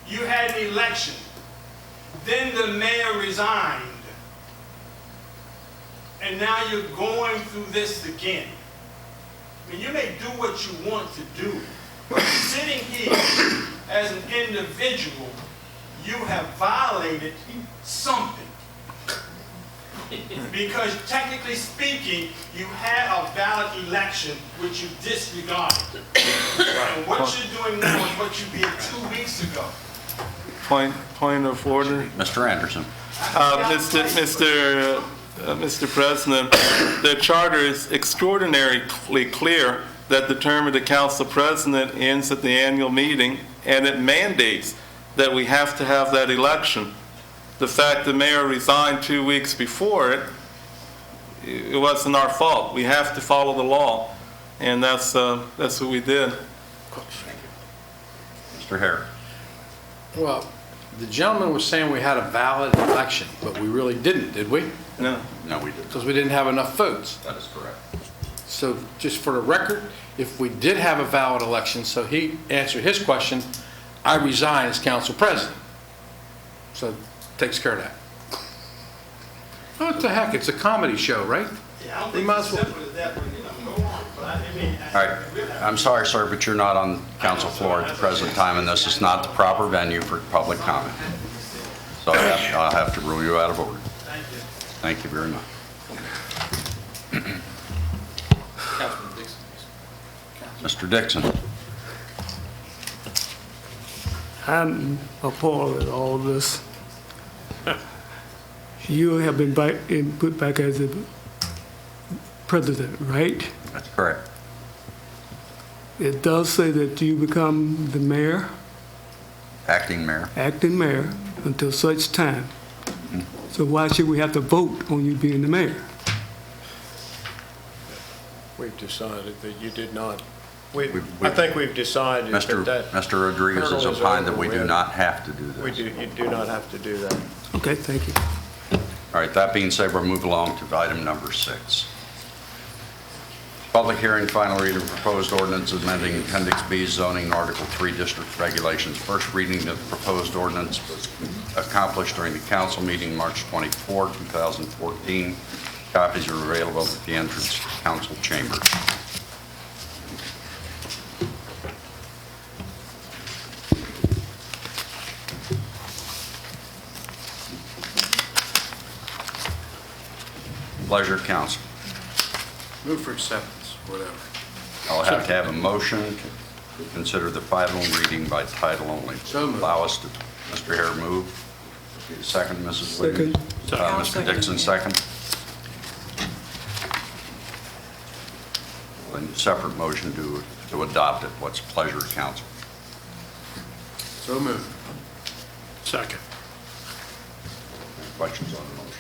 You had an election. Then the mayor resigned. And now you're going through this again. I mean, you may do what you want to do, but sitting here as an individual, you have violated something. Because technically speaking, you had a ballot election which you disregarded. And what you're doing now is what you did 2 weeks ago. Point of order. Mr. Anderson. Mr. President, the charter is extraordinarily clear that the term of the council president ends at the annual meeting, and it mandates that we have to have that election. The fact the mayor resigned 2 weeks before it wasn't our fault. We have to follow the law, and that's what we did. Mr. Hare. Well, the gentleman was saying we had a valid election, but we really didn't, did we? No. No, we didn't. Because we didn't have enough votes. That is correct. So just for the record, if we did have a valid election, so he answered his question, I resign as council president. So takes care of that. Oh, what the heck, it's a comedy show, right? Yeah, I don't We think might it's as well. simple as that, but, go on. But I mean, All right. I'm sorry, sir, but you're not on council floor at the present time, and this is not the proper venue for public comment. So I'll have to rule you out of order. Thank you very much. Mr. Dixon. I'm appalled at all this. You have been put back as the president, right? That's correct. It does say that you become the mayor, Acting mayor. acting mayor, until such time. So why should we have to vote on you being the mayor? We've decided that you did not. I think we've decided that Mr. Rodriguez has hurdle is opined that we over do with. not have to do this. You do not have to do that. Okay, thank you. All right, that being said, we'll move along to item number 6. Public hearing, final reading of proposed ordinance amending Appendix B zoning Article 3 district regulations. First reading of the proposed ordinance was accomplished during the council meeting March 24, 2014. Copies are available at the entrance to council chambers. Pleasure, council. Move for acceptance, whatever. I'll have to have a motion to consider the final reading by title only. So moved. Allow us to, Mr. Hare, move. Second, Mrs. Williams. Mr. Dixon, second. Then separate motion to adopt it. What's the pleasure of council? So moved. Second. Any questions on the motion?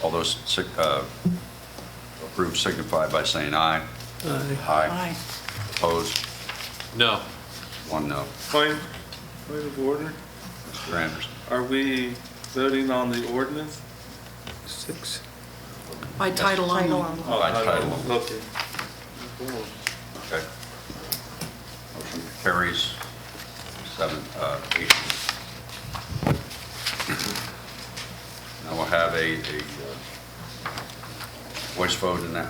All those approved signify by saying aye. Aye. Aye. Opposed? No. 1 no. Point of order. Mr. Anderson. Are we voting on the ordinance? 6. By title only. Oh, by title only. Okay. Okay. Motion carries 8. Now we'll have a voice vote on the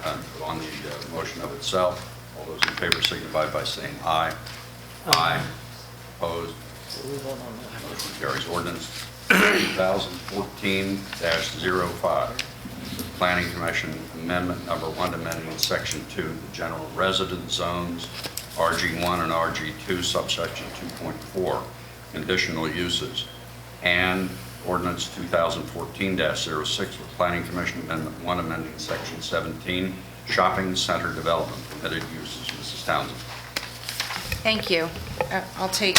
motion of itself. All those in favor signify by saying aye. Aye. Opposed? Motion carries. Ordinance 2014-05. Planning Commission Amendment Number 1, amending Section 2, the general residence zones, RG1 and RG2, subsection 2.4, conditional uses, and Ordinance 2014-06, with Planning Commission Amendment 1, amending Section 17, shopping center development, permitted uses. Mrs. Townsend. Thank you. I'll take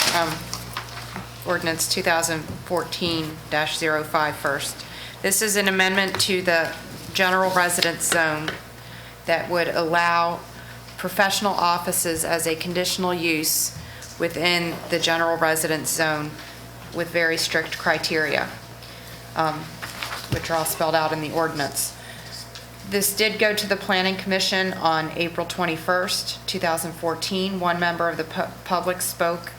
ordinance 2014-05 first. This is an amendment to the general residence zone that would allow professional offices as a conditional use within the general residence zone with very strict criteria, which are all spelled out in the ordinance. This did go to the Planning Commission on April 21st, 2014. One member of the public spoke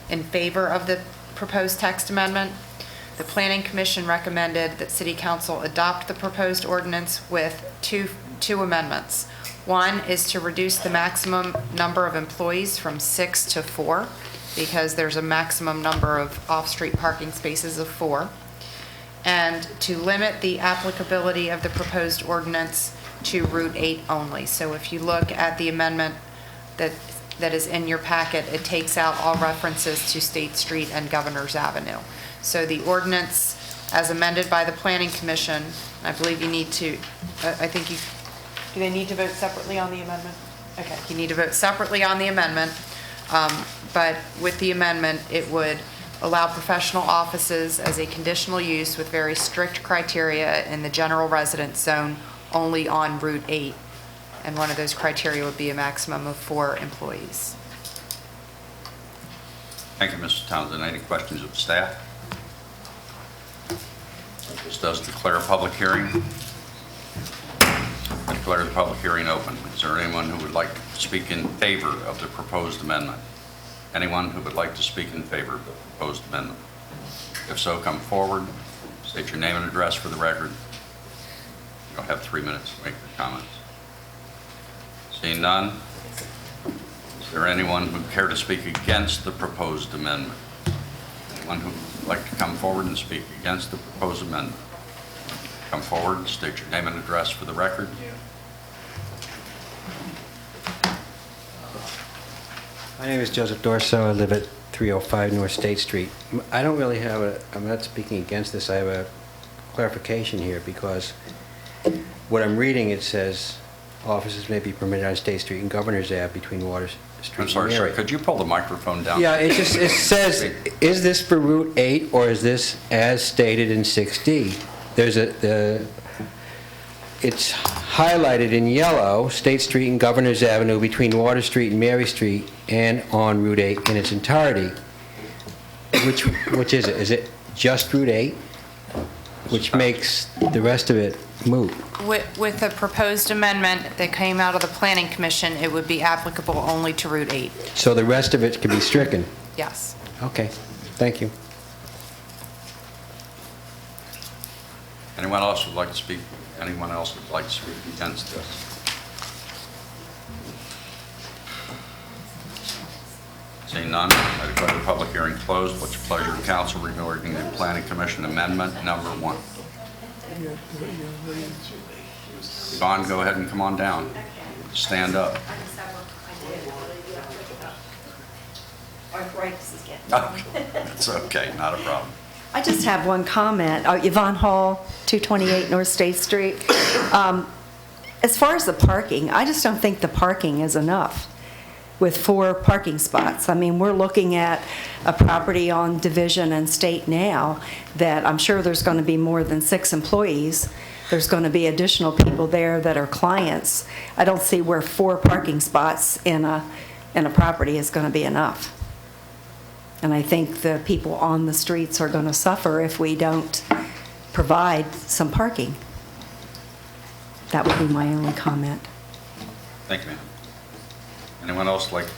in favor of the proposed text amendment. The Planning Commission recommended that City Council adopt the proposed ordinance with two amendments. One is to reduce the maximum number of employees from 6 to 4, because there's a maximum number of off-street parking spaces of 4. And to limit the applicability of the proposed ordinance to Route 8 only. So if you look at the amendment that is in your packet, it takes out all references to State Street and Governor's Avenue. So the ordinance, as amended by the Planning Commission, I believe you need to, do they need to vote separately on the amendment? Okay, you need to vote separately on the amendment, but with the amendment, it would allow professional offices as a conditional use with very strict criteria in the general residence zone only on Route 8. and one of those criteria would be a maximum of 4 employees. Thank you, Mr. Townsend. Any questions of staff? This does declare a public hearing. I declare the public hearing open. Is there anyone who would like to speak in favor of the proposed amendment? Anyone who would like to speak in favor of the proposed amendment? If so, come forward. State your name and address for the record. You'll have 3 minutes to make your comments. Seeing none, is there anyone who would care to speak against the proposed amendment? Anyone who would like to come forward and speak against the proposed amendment? Come forward, state your name and address for the record. My name is Joseph Dorso. I live at 305 North State Street. I don't really have I'm not speaking against this. I have a clarification here because what I'm reading, it says offices may be permitted on State Street and Governor's Ave between Water Street I'm sorry, and sir. Mary. Could you pull the microphone down? Yeah, it says, is this for Route 8 or is this as stated in 6D? It's highlighted in yellow, State Street and Governor's Avenue between Water Street and Mary Street and on Route 8 in its entirety. Which is it? Is it just Route 8? Which makes the rest of it moot. With the proposed amendment that came out of the Planning Commission, it would be applicable only to Route 8. So the rest of it can be stricken? Yes. Okay, thank you. Anyone else would like to speak? Anyone else would like to speak against this? Seeing none, I declare the public hearing closed. What's your pleasure, council, regarding the Planning Commission Amendment Number 1? Yvonne, go ahead and come on down. Stand up. Arthritis is getting It's okay, not a problem. I just have one comment. Yvonne Hall, 228 North State Street. As far as the parking, I just don't think the parking is enough with 4 parking spots. I mean, we're looking at a property on Division and State now that I'm sure there's going to be more than 6 employees. There's going to be additional people there that are clients. I don't see where 4 parking spots in a property is going to be enough. And I think the people on the streets are going to suffer if we don't provide some parking. That would be my only comment. Thank you, ma'am. Anyone else like to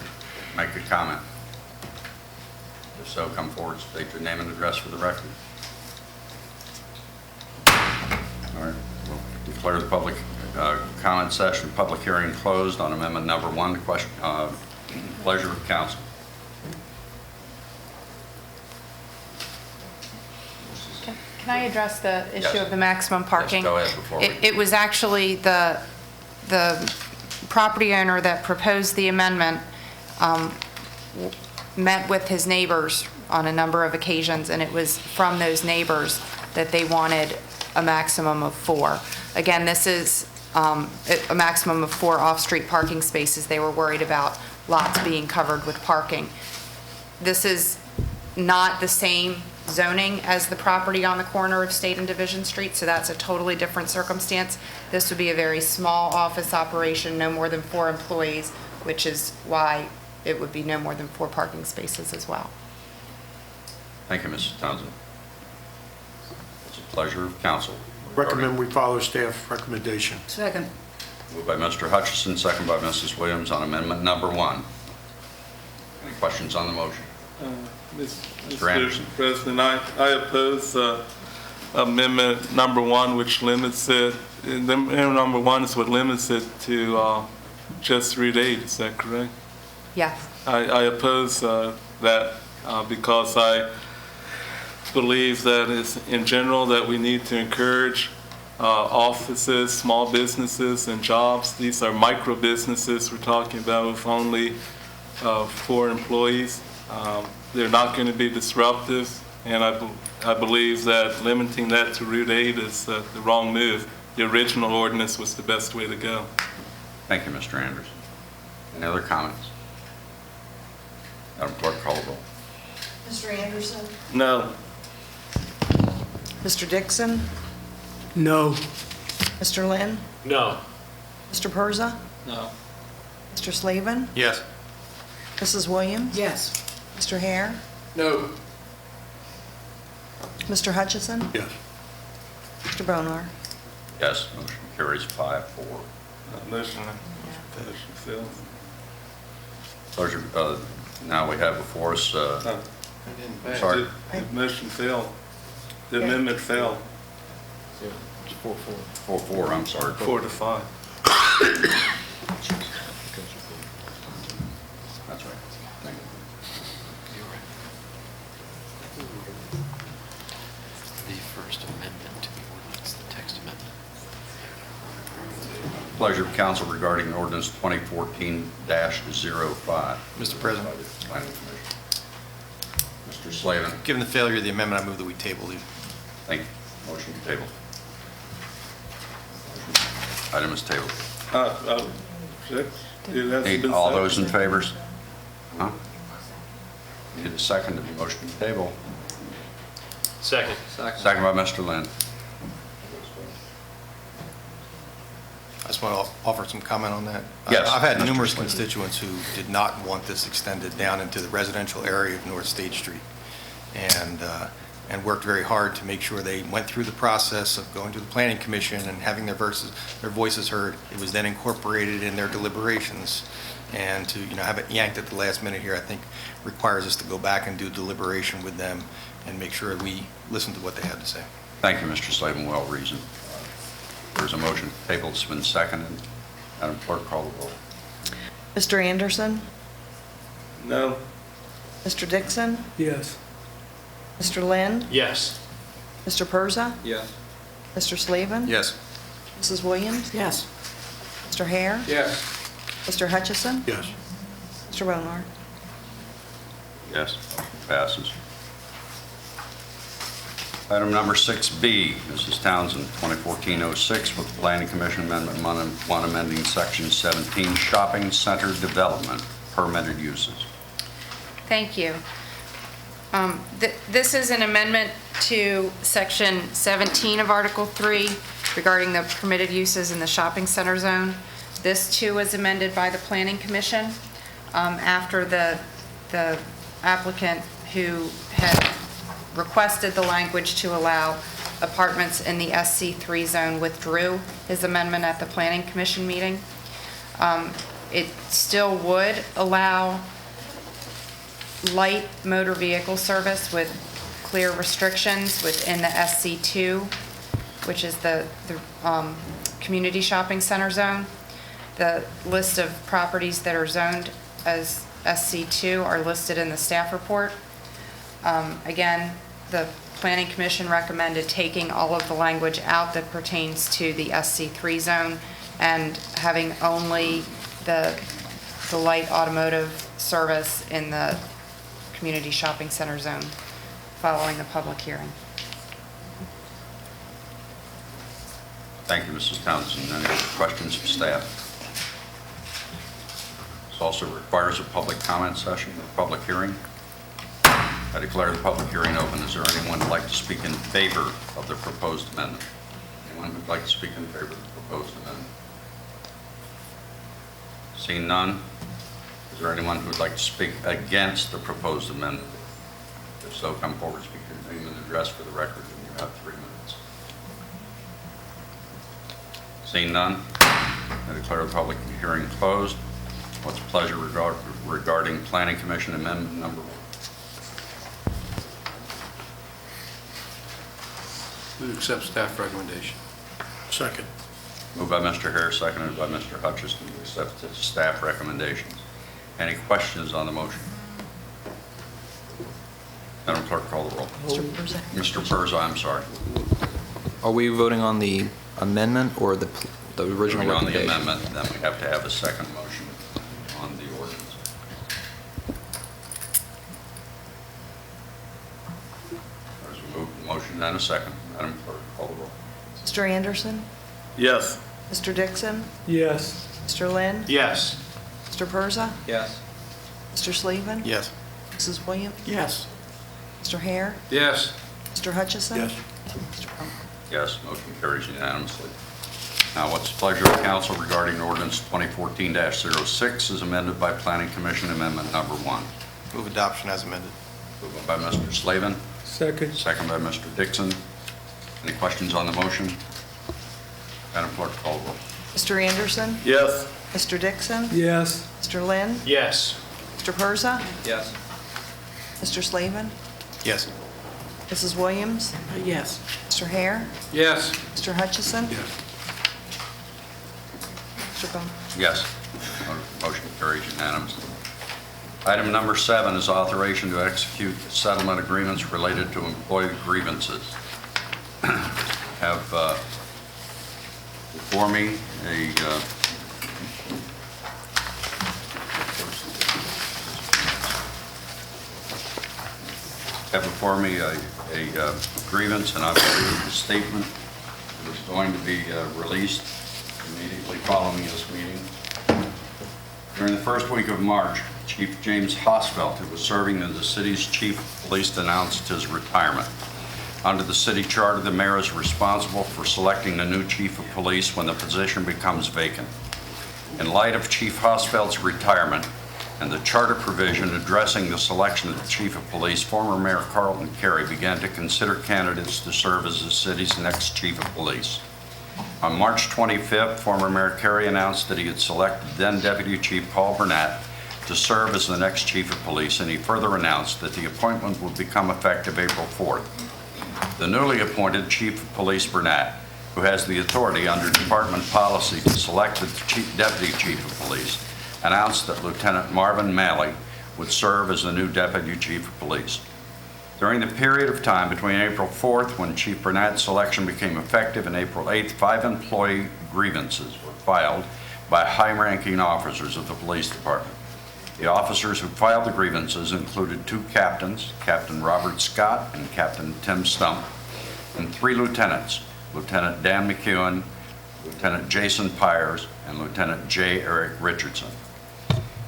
make a comment? If so, come forward, state your name and address for the record. All right, we'll declare the public comment session, public hearing closed on amendment number 1. Question, pleasure of council. Can I address the issue of the maximum parking? Yes, go ahead before we... It was actually the property owner that proposed the amendment met with his neighbors on a number of occasions, and it was from those neighbors that they wanted a maximum of 4. Again, this is a maximum of 4 off-street parking spaces. They were worried about lots being covered with parking. This is not the same zoning as the property on the corner of State and Division Street, so that's a totally different circumstance. This would be a very small office operation, no more than 4 employees, which is why it would be no more than 4 parking spaces as well. Thank you, Mrs. Townsend. It's a pleasure of council. Recommend we follow staff recommendation. Second. Moved by Mr. Hutchison, second by Mrs. Williams on amendment number 1. Any questions on the motion? Mr. Anderson. President, I oppose amendment number 1, which limits it, amendment number 1 is what limits it to just Route 8, is that correct? Yes. I oppose that because I believe that it's in general that we need to encourage offices, small businesses, and jobs. These are micro businesses we're talking about with only 4 employees. They're not going to be disruptive, and I believe that limiting that to Route 8 is the wrong move. The original ordinance was the best way to go. Thank you, Mr. Anderson. Any other comments? Madam Clerk, call the roll. Mr. Anderson? No. Mr. Dixon? No. Mr. Lynn? No. Mr. Persa? No. Mr. Slavin? Yes. Mrs. Williams? Yes. Mr. Hare? No. Mr. Hutchison? Yes. Mr. Bonar? Yes, motion carries 5-4. Motion failed. Pleasure, now we have before us, sorry. The motion failed. The amendment failed. It's 4-4. 4-4, I'm sorry. 4-5. That's right. Thank you. The First Amendment to the ordinance, the text amendment. Pleasure of council regarding ordinance 2014-05. Mr. President. Planning Commission. Mr. Slavin. Given the failure of the amendment, I move that we table these. Thank you. Motion to table. Item is tabled. 6. It hasn't been All seconded. those in favor? Huh? Need a second to the motion to table. Second. Second by Mr. Lynn. I just want to offer some comment on that. Yes, I've had Mr. numerous Slavin. constituents who did not want this extended down into the residential area of North State Street, and worked very hard to make sure they went through the process of going to the Planning Commission and having their voices heard. It was then incorporated in their deliberations, and to have it yanked at the last minute here, I think requires us to go back and do deliberation with them and make sure we listen to what they had to say. Thank you, Mr. Slavin, well reasoned. There's a motion to table that's been seconded. Madam Clerk, call the roll. Mr. Anderson? No. Mr. Dixon? Yes. Mr. Lynn? Yes. Mr. Persa? Yes. Mr. Slavin? Yes. Mrs. Williams? Yes. Mr. Hare? Yes. Mr. Hutchison? Yes. Mr. Bonar? Yes, passes. Item number 6B, Mrs. Townsend, 2014-06, with the Planning Commission Amendment 1 amending Section 17, Shopping Center Development, Permitted Uses. Thank you. This is an amendment to Section 17 of Article 3 regarding the permitted uses in the shopping center zone. This, too, was amended by the Planning Commission after the applicant who had requested the language to allow apartments in the SC3 zone withdrew his amendment at the Planning Commission meeting. It still would allow light motor vehicle service with clear restrictions within the SC2, which is the community shopping center zone. The list of properties that are zoned as SC2 are listed in the staff report. Again, the Planning Commission recommended taking all of the language out that pertains to the SC3 zone and having only the light automotive service in the community shopping center zone following the public hearing. Thank you, Mrs. Townsend. Any questions of staff? This also requires a public comment session, a public hearing. I declare the public hearing open. Is there anyone who'd like to speak in favor of the proposed amendment? Anyone who'd like to speak in favor of the proposed amendment? Seeing none, is there anyone who'd like to speak against the proposed amendment? If so, come forward, speak your name and address for the record, and you have 3 minutes. Seeing none, I declare the public hearing closed. What's pleasure regarding Planning Commission Amendment number 1? Move to accept staff recommendation. Second. Moved by Mr. Hare, seconded by Mr. Hutchison to accept the staff recommendations. Any questions on the motion? Madam Clerk, call the roll. Mr. Persa? Mr. Persa, I'm sorry. Are we voting on the amendment or the original Voting on the recommendation? amendment, then we have to have a second motion on the ordinance. There's a motion and a second. Madam Clerk, call the roll. Mr. Anderson? Yes. Mr. Dixon? Yes. Mr. Lynn? Yes. Mr. Persa? Yes. Mr. Slavin? Yes. Mrs. Williams? Yes. Mr. Hare? Yes. Mr. Hutchison? Yes. Mr. Bonar? Yes, motion carries unanimously. Now, what's the pleasure of the council regarding ordinance 2014-06 as amended by Planning Commission Amendment Number 1? Move adoption as amended. Moved by Mr. Slavin, Second. second by Mr. Dixon. Any questions on the motion? Madam Clerk, call the roll. Mr. Anderson? Yes. Mr. Dixon? Yes. Mr. Lynn? Yes. Mr. Persa? Yes. Mr. Slavin? Yes. Mrs. Williams? Yes. Mr. Hare? Yes. Mr. Hutchison? Yes. Mr. Bone? Yes. Motion carries unanimously. Item number 7 is authorization to execute settlement agreements related to employee grievances. Have before me a grievance, and I believe the statement is going to be released immediately following this meeting. During the first week of March, Chief James Hosfeld, who was serving as the city's chief of police, announced his retirement. Under the city charter, the mayor is responsible for selecting the new chief of police when the position becomes vacant. In light of Chief Hosfeld's retirement and the charter provision addressing the selection of the chief of police, former Mayor Carlton Carey began to consider candidates to serve as the city's next chief of police. On March 25th, former Mayor Carey announced that he had selected then Deputy Chief Paul Burnett to serve as the next chief of police, and he further announced that the appointment would become effective April 4th. The newly appointed Chief of Police Burnett, who has the authority under department policy to select the Deputy Chief of Police, announced that Lieutenant Marvin Malley would serve as the new Deputy Chief of Police. During the period of time between April 4th, when Chief Burnett's selection became effective, and April 8th, 5 employee grievances were filed by high-ranking officers of the police department. The officers who filed the grievances included 2 captains, Captain Robert Scott and Captain Tim Stump, and 3 lieutenants, Lieutenant Dan McEwen, Lieutenant Jason Pyers, and Lieutenant J. Eric Richardson.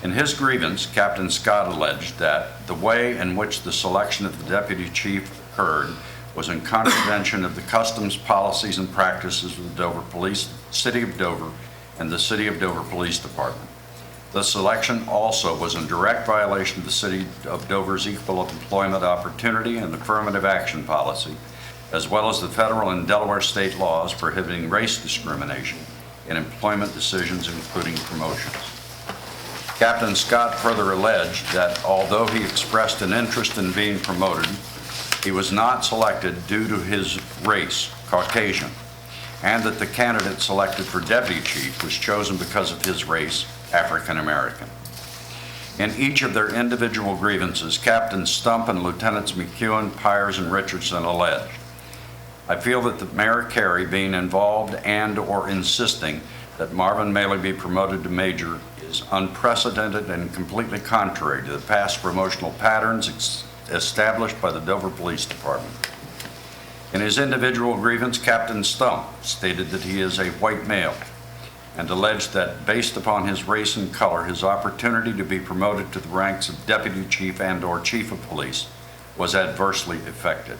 In his grievance, Captain Scott alleged that the way in which the selection of the deputy chief occurred was in contravention of the customs, policies, and practices of the Dover Police, City of Dover, and the City of Dover Police Department. The selection also was in direct violation of the City of Dover's Equal Employment Opportunity and Affirmative Action Policy, as well as the federal and Delaware state laws prohibiting race discrimination in employment decisions, including promotions. Captain Scott further alleged that although he expressed an interest in being promoted, he was not selected due to his race, Caucasian, and that the candidate selected for deputy chief was chosen because of his race, African American. In each of their individual grievances, Captain Stump and Lieutenants McEwen, Pyers, and Richardson alleged, I feel that the Mayor Carey being involved and/or insisting that Marvin Malley be promoted to major is unprecedented and completely contrary to the past promotional patterns established by the Dover Police Department. In his individual grievance, Captain Stump stated that he is a white male and alleged that based upon his race and color, his opportunity to be promoted to the ranks of deputy chief and/or chief of police was adversely affected.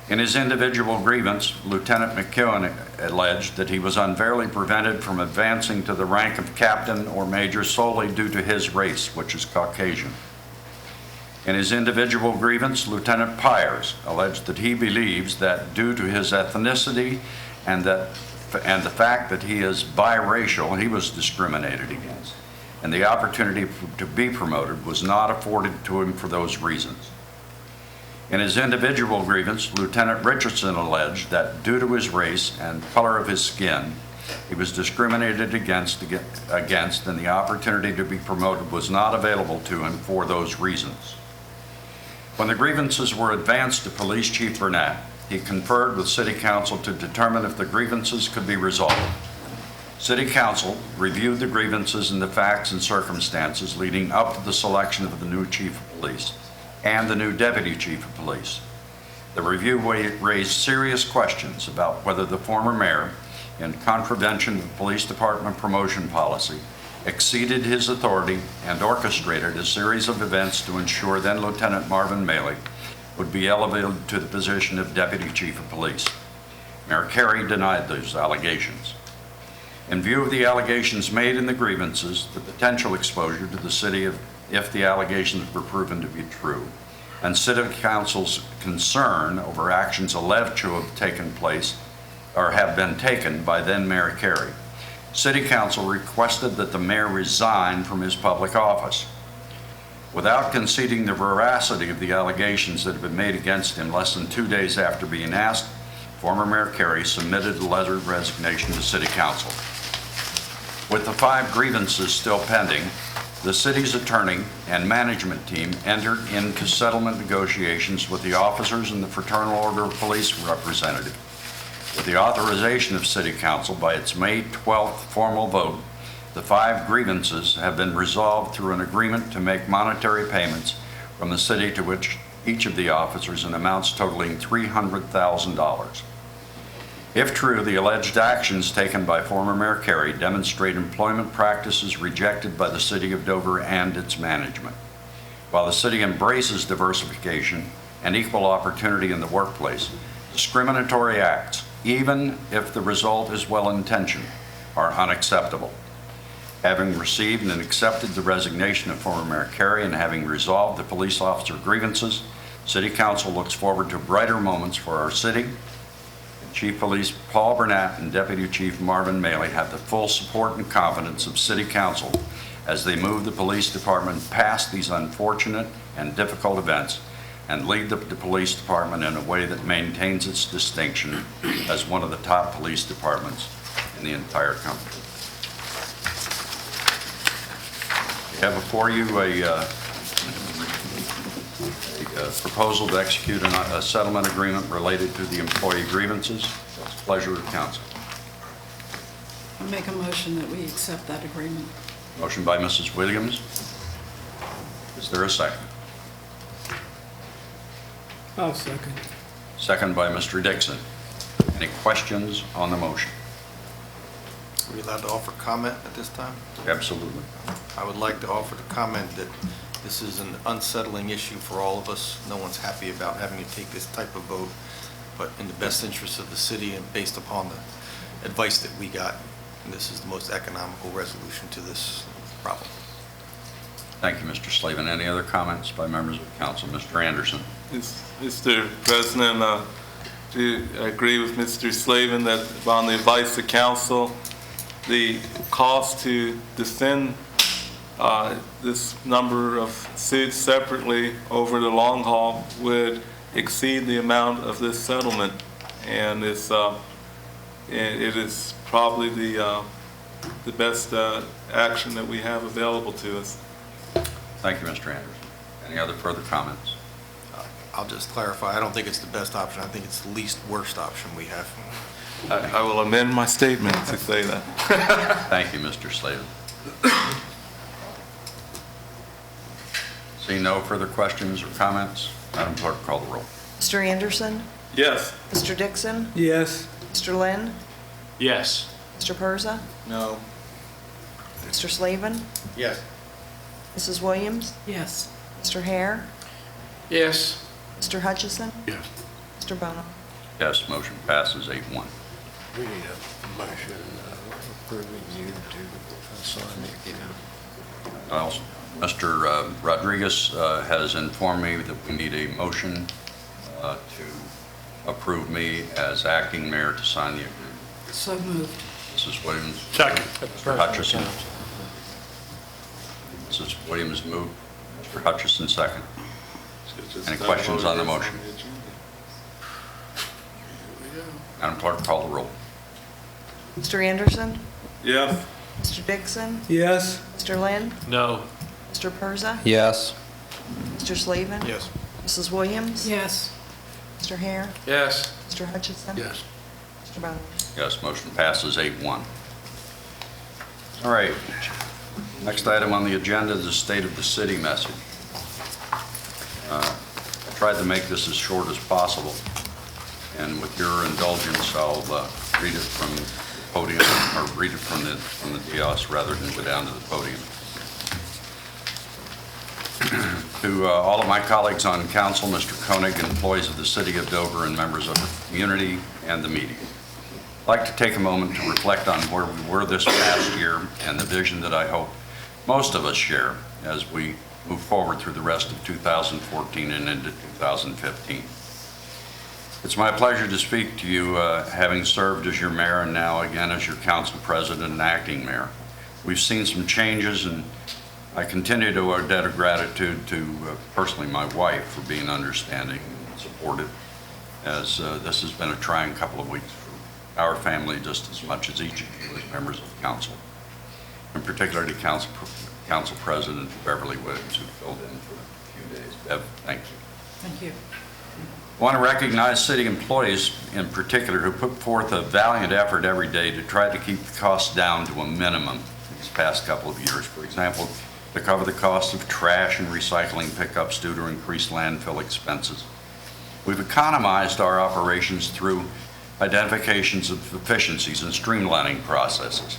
In his individual grievance, Lieutenant McEwen alleged that he was unfairly prevented from advancing to the rank of captain or major solely due to his race, which is Caucasian. In his individual grievance, Lieutenant Pyers alleged that he believes that due to his ethnicity and the fact that he is biracial, he was discriminated against, and the opportunity to be promoted was not afforded to him for those reasons. In his individual grievance, Lieutenant Richardson alleged that due to his race and color of his skin, he was discriminated against, and the opportunity to be promoted was not available to him for those reasons. When the grievances were advanced to Police Chief Burnett, he conferred with City Council to determine if the grievances could be resolved. City Council reviewed the grievances and the facts and circumstances leading up to the selection of the new Chief of Police and the new Deputy Chief of Police. The review raised serious questions about whether the former mayor, in contravention of the Police Department promotion policy, exceeded his authority and orchestrated a series of events to ensure then Lieutenant Marvin Malley would be elevated to the position of Deputy Chief of Police. Mayor Carey denied those allegations. In view of the allegations made in the grievances, the potential exposure to the city if the allegations were proven to be true, and City Council's concern over actions alleged to have taken place or have been taken by then Mayor Carey, City Council requested that the mayor resign from his public office. Without conceding the veracity of the allegations that have been made against him less than 2 days after being asked, former Mayor Carey submitted a letter of resignation to City Council. With the 5 grievances still pending, the city's attorney and management team entered into settlement negotiations with the officers and the Fraternal Order of Police representative. With the authorization of City Council by its May 12th formal vote, the 5 grievances have been resolved through an agreement to make monetary payments from the city to which each of the officers in amounts totaling $300,000. If true, the alleged actions taken by former Mayor Carey demonstrate employment practices rejected by the City of Dover and its management. While the city embraces diversification and equal opportunity in the workplace, discriminatory acts, even if the result is well-intentioned, are unacceptable. Having received and accepted the resignation of former Mayor Carey and having resolved the police officer grievances, City Council looks forward to brighter moments for our city. Chief Police Paul Burnett and Deputy Chief Marvin Maley have the full support and confidence of City Council as they move the police department past these unfortunate and difficult events and lead the police department in a way that maintains its distinction as one of the top police departments in the entire country. We have before you a proposal to execute a settlement agreement related to the employee grievances. It's the pleasure of council. I make a motion that we accept that agreement. Motion by Mrs. Williams. Is there a second? I'll second. Second by Mr. Dixon. Any questions on the motion? Are we allowed to offer comment at this time? Absolutely. I would like to offer the comment that this is an unsettling issue for all of us. No one's happy about having to take this type of vote, but in the best interest of the city and based upon the advice that we got, this is the most economical resolution to this problem. Thank you, Mr. Slavin. Any other comments by members of the council? Mr. Anderson. Mr. President, do I agree with Mr. Slavin that on the advice of council, the cost to defend this number of suits separately over the long haul would exceed the amount of this settlement, and it is probably the best action that we have available to us. Thank you, Mr. Anderson. Any other further comments? I'll just clarify, I don't think it's the best option. I think it's the least worst option we have. I will amend my statement to say that. Thank you, Mr. Slavin. Seeing no further questions or comments, Madam Clerk, call the roll. Mr. Anderson? Yes. Mr. Dixon? Yes. Mr. Lynn? Yes. Mr. Persa? No. Mr. Slavin? Yes. Mrs. Williams? Yes. Mr. Hare? Yes. Mr. Hutchison? Yes. Mr. Bono? Yes, motion passes 8-1. We need a motion approving you to sign the agreement. Also, Mr. Rodriguez has informed me that we need a motion to approve me as acting mayor to sign the agreement. So moved. Mrs. Williams. Second. Mr. Hutchison. Mrs. Williams moved. Mr. Hutchison second. Any questions on the motion? Madam Clerk, call the roll. Mr. Anderson? Yes. Mr. Dixon? Yes. Mr. Lynn? No. Mr. Persa? Yes. Mr. Slavin? Yes. Mrs. Williams? Yes. Mr. Hare? Yes. Mr. Hutchison? Yes. Mr. Bono? Yes, motion passes 8-1. All right. Next item on the agenda is the State of the City message. I tried to make this as short as possible, and with your indulgence, I'll read it from the podium, or read it from the dais rather than go down to the podium. To all of my colleagues on council, Mr. Koenig, employees of the City of Dover, and members of the community and the media. I'd like to take a moment to reflect on where we were this past year and the vision that I hope most of us share as we move forward through the rest of 2014 and into 2015. It's my pleasure to speak to you, having served as your mayor and now again as your council president and acting mayor. We've seen some changes, and I continue to owe a debt of gratitude to personally my wife for being understanding and supportive, as this has been a trying couple of weeks for our family just as much as each of you as members of council, and particularly Council President Beverly Williams, who filled in for a few days. Bev, thank you. Thank you. I want to recognize city employees in particular who put forth a valiant effort every day to try to keep the costs down to a minimum these past couple of years. For example, to cover the cost of trash and recycling pickups due to increased landfill expenses. We've economized our operations through identifications of efficiencies and streamlining processes.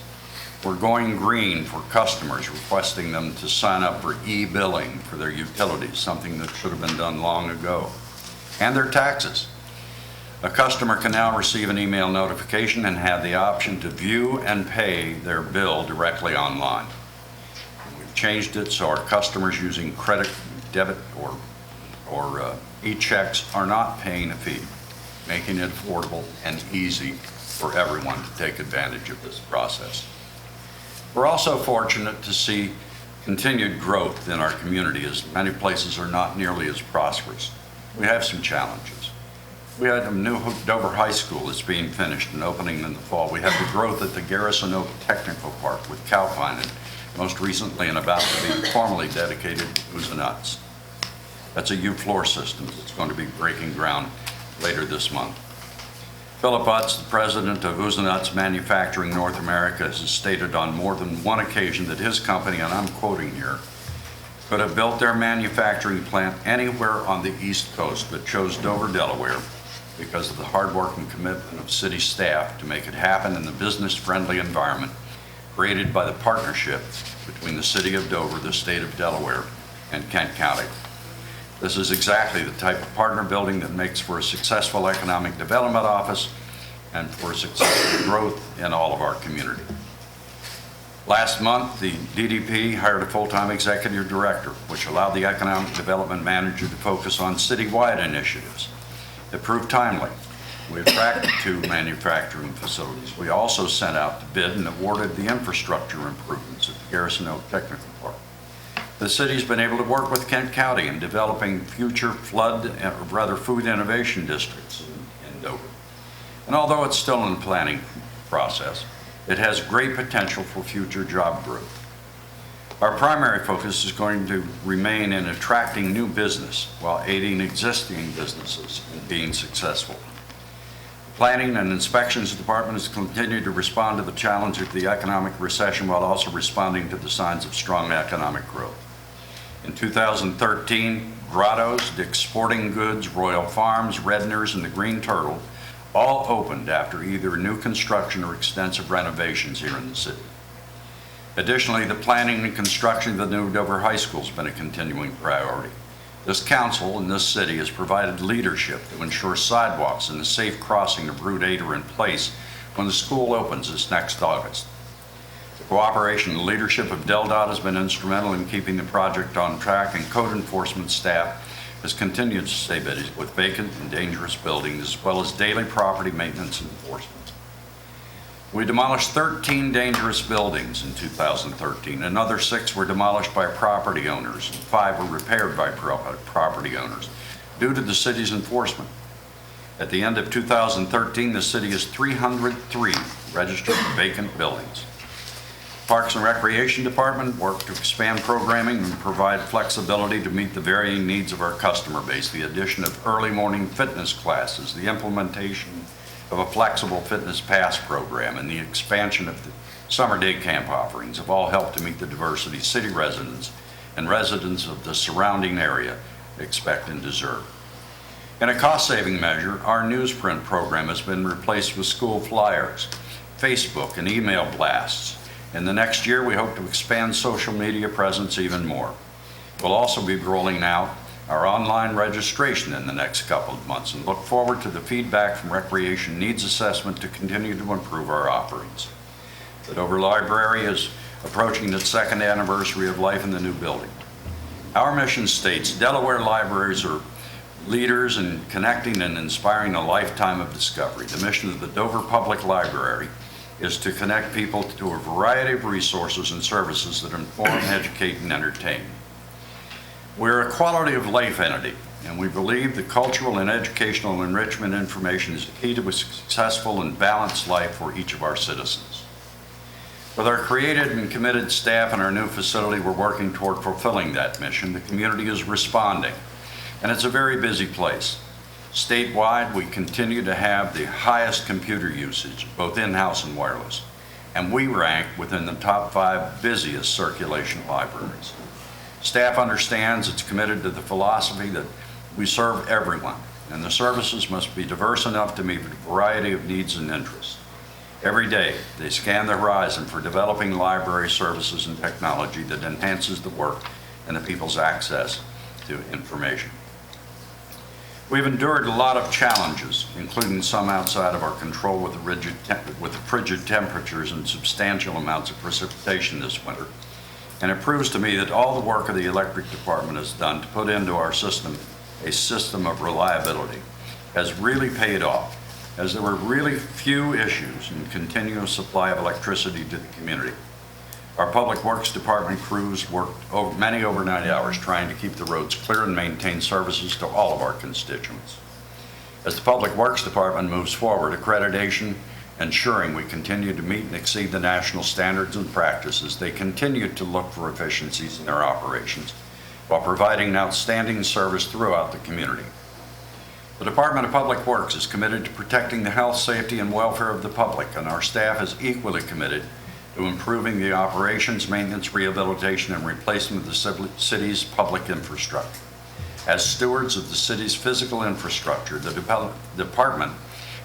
We're going green for customers, requesting them to sign up for e-billing for their utilities, something that should have been done long ago, and their taxes. A customer can now receive an email notification and have the option to view and pay their bill directly online. We've changed it so our customers using credit, debit, or e-checks are not paying a fee, making it affordable and easy for everyone to take advantage of this process. We're also fortunate to see continued growth in our community, as many places are not nearly as prosperous. We have some challenges. We had a new Dover High School that's being finished and opening in the fall. We have the growth at the Garrison Oak Technical Park with Calpine, and most recently and about to be formally dedicated Ooza Nuts. That's a U-floor system that's going to be breaking ground later this month. Philip Utz, the president of Ooza Nuts Manufacturing North America, has stated on more than one occasion that his company, and I'm quoting here, could have built their manufacturing plant anywhere on the East Coast, but chose Dover, Delaware, because of the hard work and commitment of city staff to make it happen in the business-friendly environment created by the partnership between the city of Dover, the state of Delaware, and Kent County. This is exactly the type of partner building that makes for a successful economic development office and for successful growth in all of our community. Last month, the DDP hired a full-time executive director, which allowed the economic development manager to focus on citywide initiatives. It proved timely. We attracted 2 manufacturing facilities. We also sent out to bid and awarded the infrastructure improvements at the Garrison Oak Technical Park. The city's been able to work with Kent County in developing future food innovation districts in Dover. And although it's still in the planning process, it has great potential for future job growth. Our primary focus is going to remain in attracting new business while aiding existing businesses in being successful. The Planning and Inspections Department has continued to respond to the challenge of the economic recession while also responding to the signs of strong economic growth. In 2013, Grotto's, Dick's Sporting Goods, Royal Farms, Redner's, and the Green Turtle all opened after either new construction or extensive renovations here in the city. Additionally, the planning and construction of the new Dover High School has been a continuing priority. This council and this city has provided leadership to ensure sidewalks and the safe crossing of Route 8 are in place when the school opens this next August. The cooperation and leadership of DelDOT has been instrumental in keeping the project on track, and code enforcement staff has continued to stay busy with vacant and dangerous buildings, as well as daily property maintenance and enforcement. We demolished 13 dangerous buildings in 2013. Another 6 were demolished by property owners, and 5 were repaired by property owners due to the city's enforcement. At the end of 2013, the city has 303 registered vacant buildings. Parks and Recreation Department worked to expand programming and provide flexibility to meet the varying needs of our customer base. The addition of early morning fitness classes, the implementation of a flexible fitness pass program, and the expansion of the summer day camp offerings have all helped to meet the diversity city residents and residents of the surrounding area expect and deserve. In a cost-saving measure, our newsprint program has been replaced with school flyers, Facebook, and email blasts. In the next year, we hope to expand social media presence even more. We'll also be rolling out our online registration in the next couple of months and look forward to the feedback from Recreation Needs Assessment to continue to improve our offerings. The Dover Library is approaching its second anniversary of life in the new building. Our mission states Delaware libraries are leaders in connecting and inspiring a lifetime of discovery. The mission of the Dover Public Library is to connect people to a variety of resources and services that inform, educate, and entertain. We're a quality of life entity, and we believe that cultural and educational enrichment information is key to a successful and balanced life for each of our citizens. With our creative and committed staff in our new facility, we're working toward fulfilling that mission. The community is responding, and it's a very busy place. Statewide, we continue to have the highest computer usage, both in-house and wireless, and we rank within the top 5 busiest circulation libraries. Staff understands it's committed to the philosophy that we serve everyone, and the services must be diverse enough to meet a variety of needs and interests. Every day, they scan the horizon for developing library services and technology that enhances the work and the people's access to information. We've endured a lot of challenges, including some outside of our control with the frigid temperatures and substantial amounts of precipitation this winter. And it proves to me that all the work of the electric department has done to put into our system a system of reliability has really paid off, as there were really few issues in continuous supply of electricity to the community. Our Public Works Department crews worked many overnight hours trying to keep the roads clear and maintain services to all of our constituents. As the Public Works Department moves forward, accreditation, ensuring we continue to meet and exceed the national standards and practices, they continue to look for efficiencies in their operations while providing an outstanding service throughout the community. The Department of Public Works is committed to protecting the health, safety, and welfare of the public, and our staff is equally committed to improving the operations, maintenance, rehabilitation, and replacement of the city's public infrastructure. As stewards of the city's physical infrastructure, the department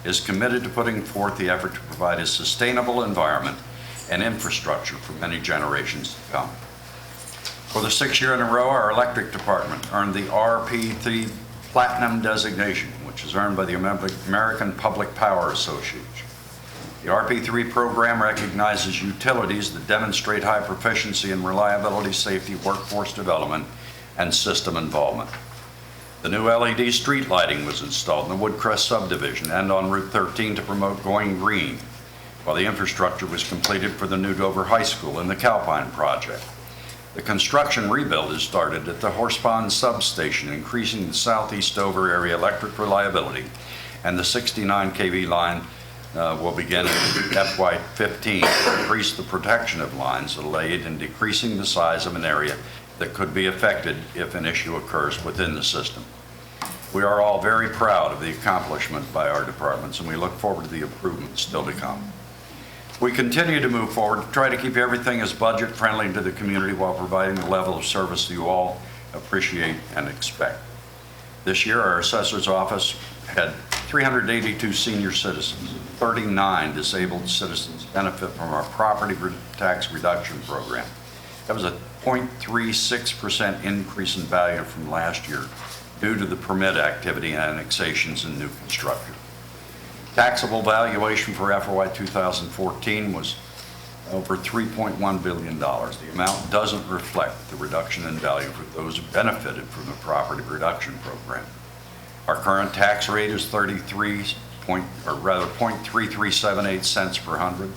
is committed to putting forth the effort to provide a sustainable environment and infrastructure for many generations to come. For the 6th year in a row, our electric department earned the RP3 Platinum designation, which is earned by the American Public Power Association. The RP3 program recognizes utilities that demonstrate high proficiency in reliability, safety, workforce development, and system involvement. The new LED street lighting was installed in the Woodcrest subdivision and on Route 13 to promote going green, while the infrastructure was completed for the new Dover High School and the Calpine project. The construction rebuild has started at the Horse Pond substation, increasing the southeast Dover area electric reliability, and the 69 kV line will begin in FY15 to increase the protection of lines that will aid in decreasing the size of an area that could be affected if an issue occurs within the system. We are all very proud of the accomplishment by our departments, and we look forward to the improvements still to come. We continue to move forward to try to keep everything as budget friendly to the community while providing the level of service you all appreciate and expect. This year, our assessor's office had 382 senior citizens. 39 disabled citizens benefit from our property tax reduction program. That was a 0.36% increase in value from last year due to the permit activity and annexations in new construction. Taxable valuation for FY 2014 was over $3.1 billion. The amount doesn't reflect the reduction in value for those who benefited from the property reduction program. Our current tax rate is 0.3378 cents per hundred,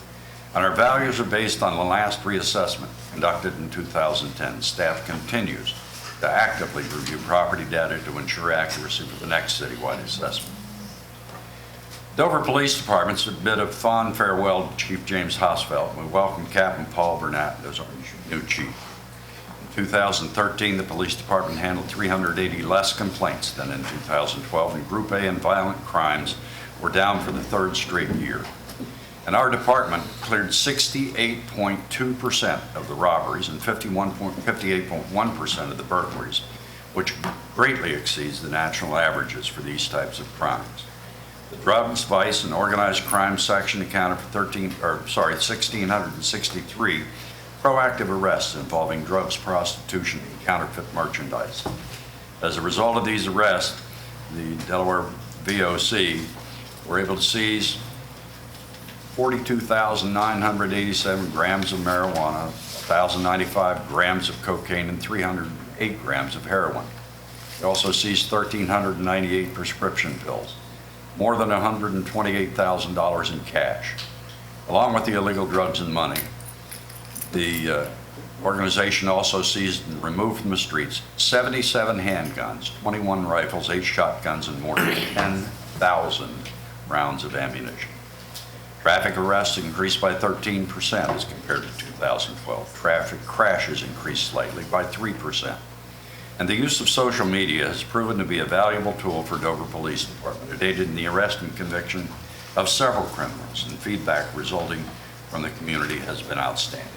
and our values are based on the last reassessment conducted in 2010. Staff continues to actively review property data to ensure accuracy for the next citywide assessment. Dover Police Department's a bit of fond farewell to Chief James Hosfeld. We welcome Captain Paul Burnett as our new chief. In 2013, the police department handled 380 less complaints than in 2012, and Group A and violent crimes were down for the 3rd straight year. And our department cleared 68.2% of the robberies and 58.1% of the burglaries, which greatly exceeds the national averages for these types of crimes. The drugs, vice, and organized crime section accounted for 1,663 proactive arrests involving drugs, prostitution, and counterfeit merchandise. As a result of these arrests, the Delaware VOC were able to seize 42,987 grams of marijuana, 1,095 grams of cocaine, and 308 grams of heroin. They also seized 1,398 prescription pills, more than $128,000 in cash. Along with the illegal drugs and money, the organization also seized and removed from the streets 77 handguns, 21 rifles, 8 shotguns, and more than 10,000 rounds of ammunition. Traffic arrests increased by 13% as compared to 2012. Traffic crashes increased slightly by 3%. And the use of social media has proven to be a valuable tool for Dover Police Department. It aided in the arrest and conviction of several criminals, and feedback resulting from the community has been outstanding.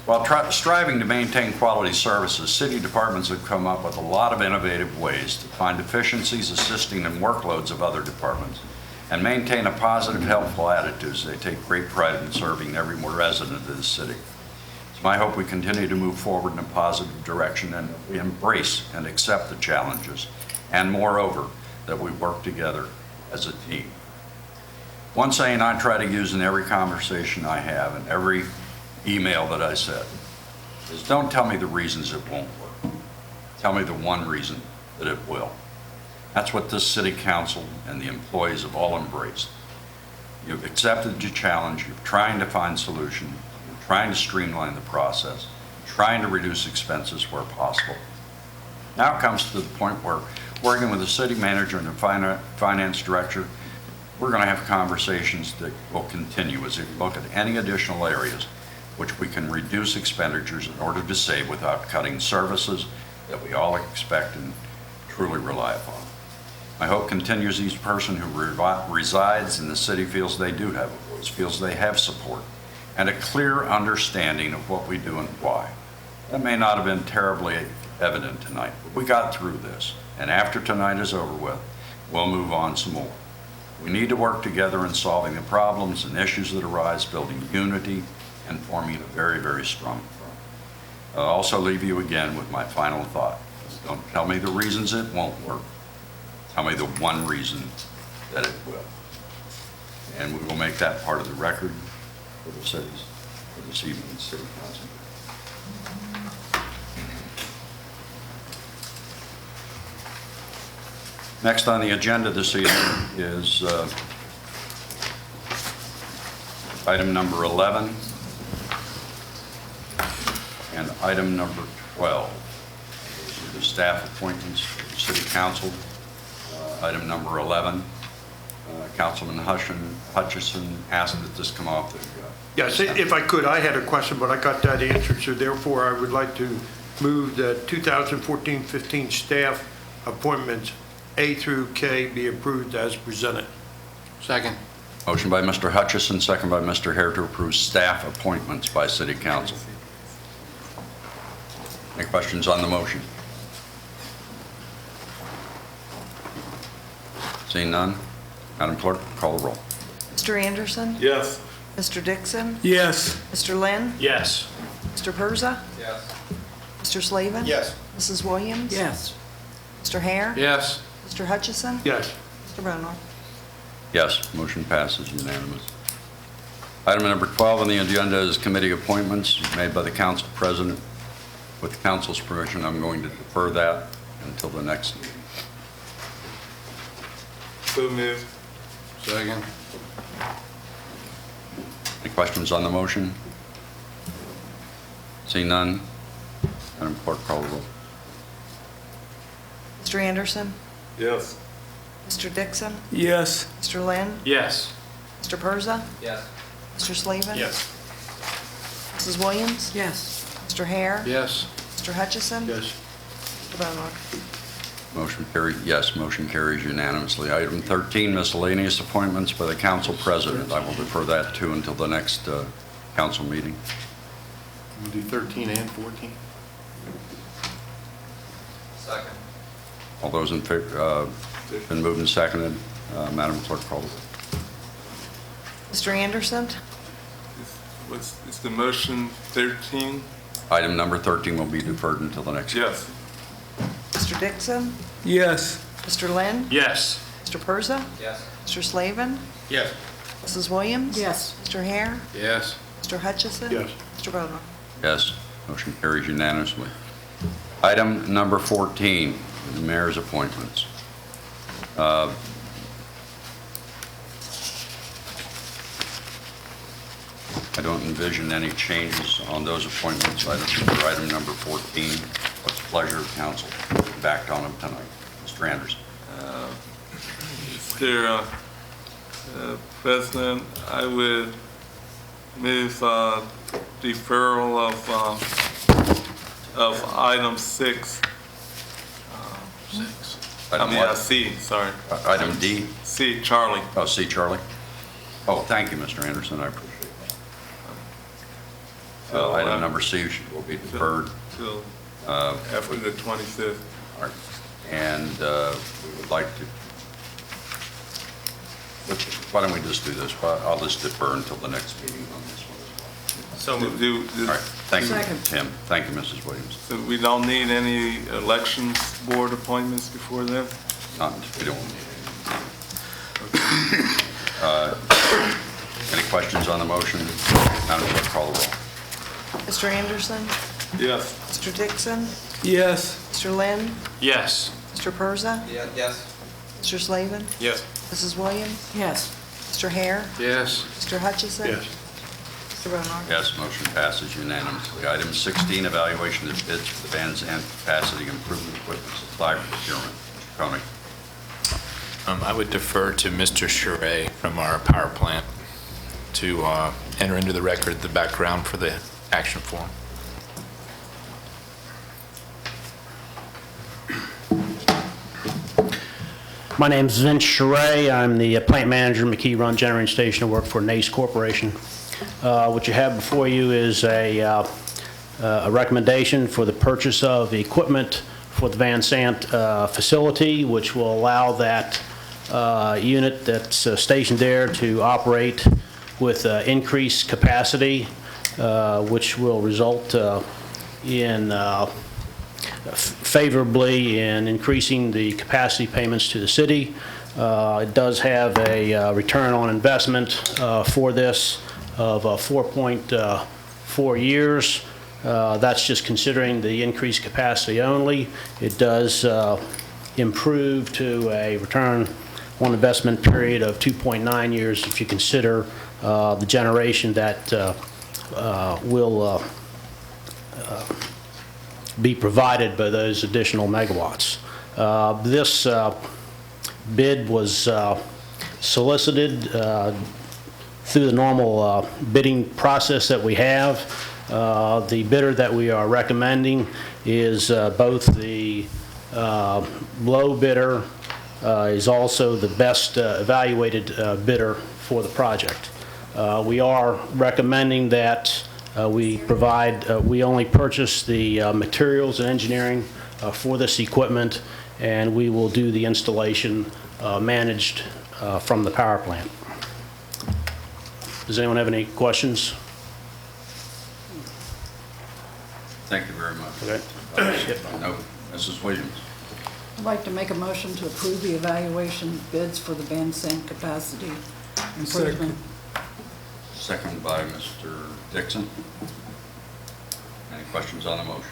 While striving to maintain quality services, city departments have come up with a lot of innovative ways to find efficiencies assisting in workloads of other departments and maintain a positive, helpful attitude as they take great pride in serving every resident of the city. It's my hope we continue to move forward in a positive direction and we embrace and accept the challenges, and moreover, that we work together as a team. One saying I try to use in every conversation I have and every email that I send is, don't tell me the reasons it won't work. Tell me the one reason that it will. That's what this city council and the employees have all embraced. You've accepted the challenge, you're trying to find solutions, you're trying to streamline the process, trying to reduce expenses where possible. Now it comes to the point where, working with the city manager and the finance director, we're going to have conversations that will continue as we look at any additional areas which we can reduce expenditures in order to save without cutting services that we all expect and truly rely upon. My hope continues each person who resides in the city feels they do have a voice, feels they have support, and a clear understanding of what we do and why. That may not have been terribly evident tonight, but we got through this, and after tonight is over with, we'll move on some more. We need to work together in solving the problems and issues that arise, building unity, and forming a very, very strong front. I'll also leave you again with my final thought. Don't tell me the reasons it won't work. Tell me the one reason that it will. And we will make that part of the record for the cities, for this evening's city council. Next on the agenda this evening is item number 11 and item number 12. These are the staff appointments for the city council. Item number 11, Councilman Hutchison asked that this come off the... Yes, if I could, I had a question, but I got that answered, so therefore I would like to move the 2014-15 staff appointments A through K be approved as presented. Second. Motion by Mr. Hutchison, second by Mr. Hare to approve staff appointments by City Council. Any questions on the motion? Seeing none, Madam Clerk, call the roll. Mr. Anderson? Yes. Mr. Dixon? Yes. Mr. Lynn? Yes. Mr. Persa? Yes. Mr. Slavin? Yes. Mrs. Williams? Yes. Mr. Hare? Yes. Mr. Hutchison? Yes. Mr. Bonar? Yes, motion passes unanimous. Item number 12 on the agenda is committee appointments made by the council president. With the council's permission, I'm going to defer that until the next meeting. So moved. Second. Any questions on the motion? Seeing none, Madam Clerk, call the roll. Mr. Anderson? Yes. Mr. Dixon? Yes. Mr. Lynn? Yes. Mr. Persa? Yes. Mr. Slavin? Yes. Mrs. Williams? Yes. Mr. Hare? Yes. Mr. Hutchison? Yes. Mr. Bonar? Motion carried, yes, motion carries unanimously. Item 13, miscellaneous appointments by the council president. I will defer that too until the next council meeting. We'll do 13 and 14. Second. All those in favor, been moved and seconded. Madam Clerk, call the roll. Mr. Anderson? Is the motion 13? Item number 13 will be deferred until the next. Yes. Mr. Mr. Dixon? Yes. Mr. Lynn? Yes. Mr. Persa? Yes. Mr. Slavin? Yes. Mrs. Williams? Yes. Mr. Hare? Yes. Mr. Hutchison? Yes. Mr. Bonar? Yes, motion carries unanimously. Item number 14, the mayor's appointments. I don't envision any changes on those appointments. For item number 14, what's the pleasure of council? Backed on them tonight. Mr. Anderson. Mr. President, I would move deferral of item 6. Item what? C, sorry. Item D? C, Charlie. Oh, C, Charlie? Oh, thank you, Mr. Anderson, I appreciate that. Item number C will be deferred. Till after the 25th. All right. And we would like to, why don't we just do this? I'll just defer until the next meeting on this one as well. So All right, thank you, Second. Tim. Thank you, Mrs. Williams. So we don't need any elections board appointments before then? We don't need any questions on the motion? Madam Clerk, call the roll. Mr. Anderson? Yes. Mr. Dixon? Yes. Mr. Lynn? Yes. Mr. Persa? Yes. Mr. Slavin? Yes. Mrs. Williams? Yes. Mr. Hare? Yes. Mr. Hutchison? Yes. Mr. Bonar? Yes, motion passes unanimously. Item 16, evaluation of bids for the Van Zandt Capacity Improvement Equipment Supply Procurement. Mr. Koenig. I would defer to Mr. Charest from our power plant to enter into the record the background for the action form. My name's Vince Charest. I'm the plant manager at McKee Run Generating Station. I work for NACE Corporation. What you have before you is a recommendation for the purchase of equipment for the Van Zandt facility, which will allow that unit that's stationed there to operate with increased capacity, which will result in favorably in increasing the capacity payments to the city. It does have a return on investment for this of 4.4 years. That's just considering the increased capacity only. It does improve to a return on investment period of 2.9 years if you consider the generation that will be provided by those additional megawatts. This bid was solicited through the normal bidding process that we have. The bidder that we are recommending is both the low bidder, is also the best evaluated bidder for the project. We are recommending that we only purchase the materials and engineering for this equipment, and we will do the installation managed from the power plant. Does anyone have any questions? Thank you very much. Okay. No, Mrs. Williams. I'd like to make a motion to approve the evaluation bids for the Van Zandt capacity improvement. Second by Mr. Dixon. Any questions on the motion?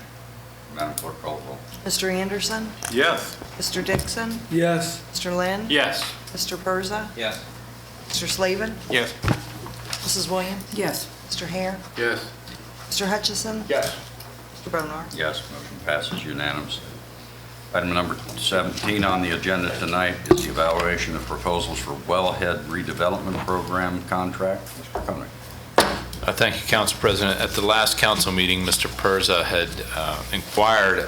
Madam Clerk, call the roll. Mr. Anderson? Yes. Mr. Dixon? Yes. Mr. Lynn? Yes. Mr. Persa? Yes. Mr. Slavin? Yes. Mrs. Williams? Yes. Mr. Hare? Yes. Mr. Hutchison? Yes. Mr. Bonar? Yes, motion passes unanimously. Item number 17 on the agenda tonight is the evaluation of proposals for Wellhead Redevelopment Program contract. Mr. Koenig. Thank you, Council President. At the last council meeting, Mr. Persa had inquired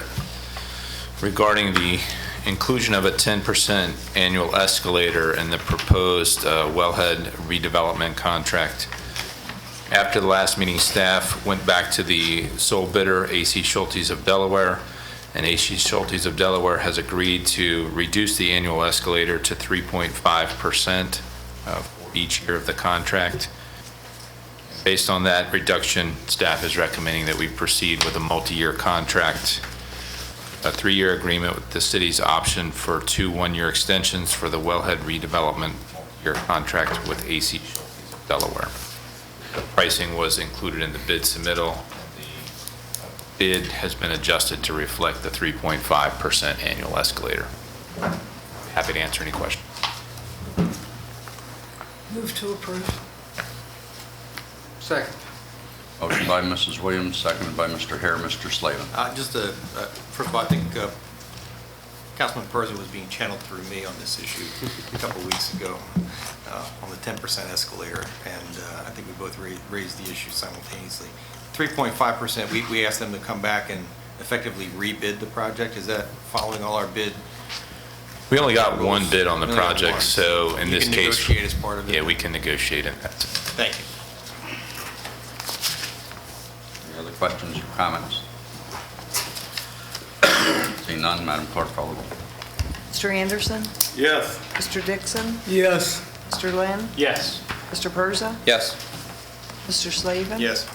regarding the inclusion of a 10% annual escalator in the proposed Wellhead redevelopment contract. After the last meeting, staff went back to the sole bidder, A.C. Schultes of Delaware, and A.C. Schultes of Delaware has agreed to reduce the annual escalator to 3.5% for each year of the contract. Based on that reduction, staff is recommending that we proceed with a multi-year contract a 3-year agreement with the city's option for 2 1-year extensions for the wellhead redevelopment year contract with AC Delaware. The pricing was included in the bid submittal. The bid has been adjusted to reflect the 3.5% annual escalator. Happy to answer any questions. Move to approve. Second. Motion by Mrs. Williams, seconded by Mr. Hare. Mr. Slavin. First of all, I think Councilman Persia was being channeled through me on this issue a couple of weeks ago on the 10% escalator, and I think we both raised the issue simultaneously. 3.5%, we asked them to come back and effectively rebid the project. Is that following all our bid? We only got one bid on the project, so in this case... You can negotiate as part of it? Yeah, we can negotiate it. Thank you. Any other questions or comments? Seeing none, Madam Clerk, call the roll. Mr. Anderson? Yes. Mr. Dixon? Yes. Mr. Lynn? Yes. Mr. Persa? Yes. Mr. Slavin? Yes.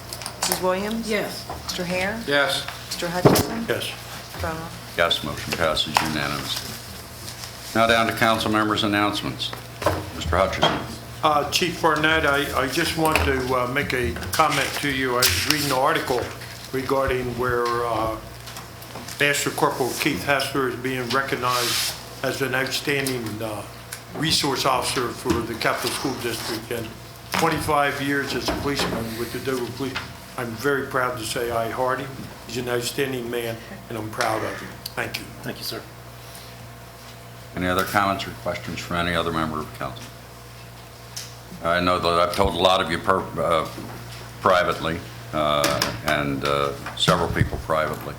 Mrs. Williams? Yes. Mr. Hare? Yes. Mr. Hutchison? Yes. Bono? Yes, motion passes unanimously. Now down to council members' announcements. Mr. Hutchison. Chief Barnett, I just want to make a comment to you. I was reading an article regarding where Master Corporal Keith Hester is being recognized as an outstanding resource officer for the Capital School District, and 25 years as a policeman with the Dover Police. I'm very proud to say I hired him. He's an outstanding man, and I'm proud of him. Thank you. Thank you, sir. Any other comments or questions from any other member of council? I know that I've told a lot of you privately, and several people privately,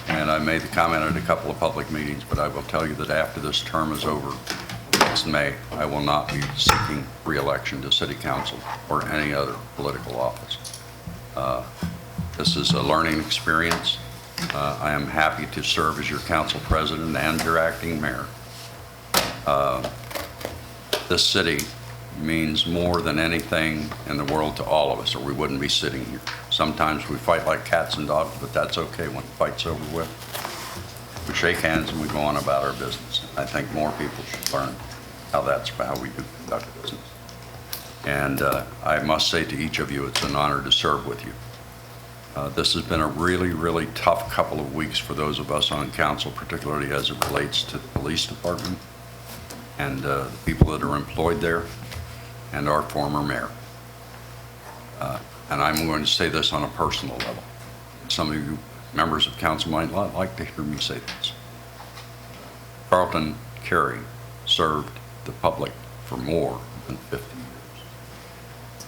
and I made the comment at a couple of public meetings, but I will tell you that after this term is over next May, I will not be seeking re-election to city council or any other political office. This is a learning experience. I am happy to serve as your council president and your acting mayor. This city means more than anything in the world to all of us, or we wouldn't be sitting here. Sometimes we fight like cats and dogs, but that's okay when the fight's over with. We shake hands and we go on about our business. I think more people should learn how we do conduct business. And I must say to each of you, it's an honor to serve with you. This has been a really, really tough couple of weeks for those of us on council, particularly as it relates to the police department and the people that are employed there, and our former mayor. And I'm going to say this on a personal level. Some of you members of council might not like to hear me say this. Carlton Carey served the public for more than 50 years.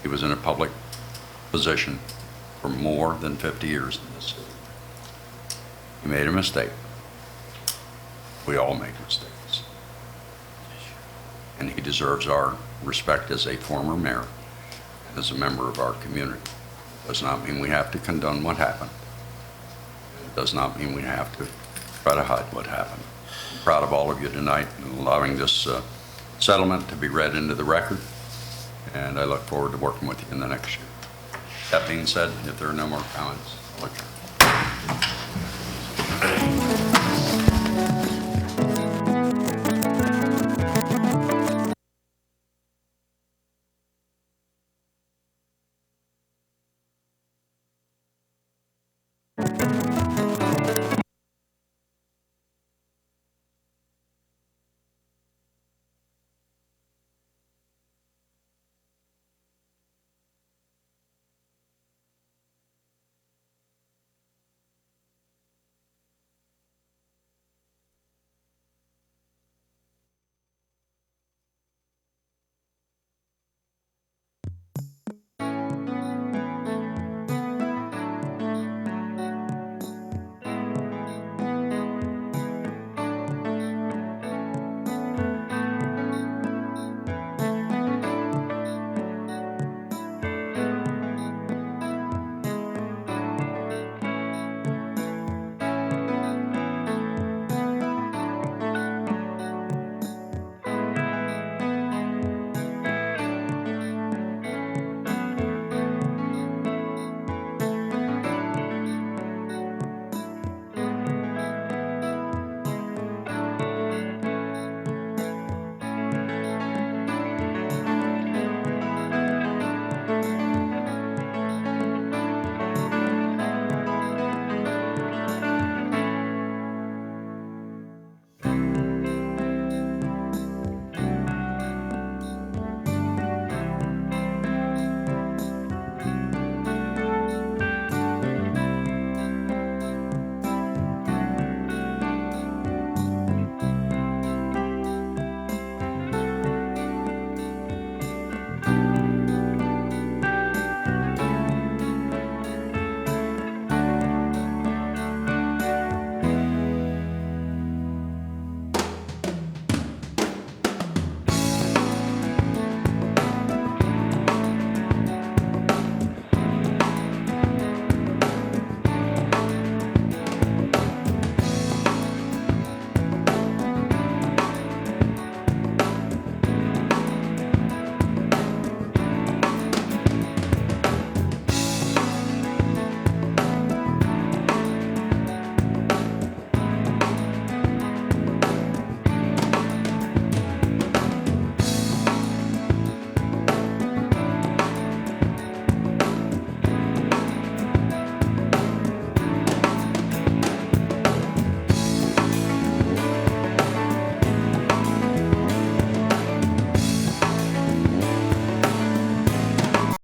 He was in a public position for more than 50 years in this city. He made a mistake. We all make mistakes. And he deserves our respect as a former mayor, as a member of our community. It does not mean we have to condone what happened. It does not mean we have to try to hide what happened. I'm proud of all of you tonight and allowing this settlement to be read into the record, and I look forward to working with you in the next year. That being said, if there are no more comments, I'll adjourn.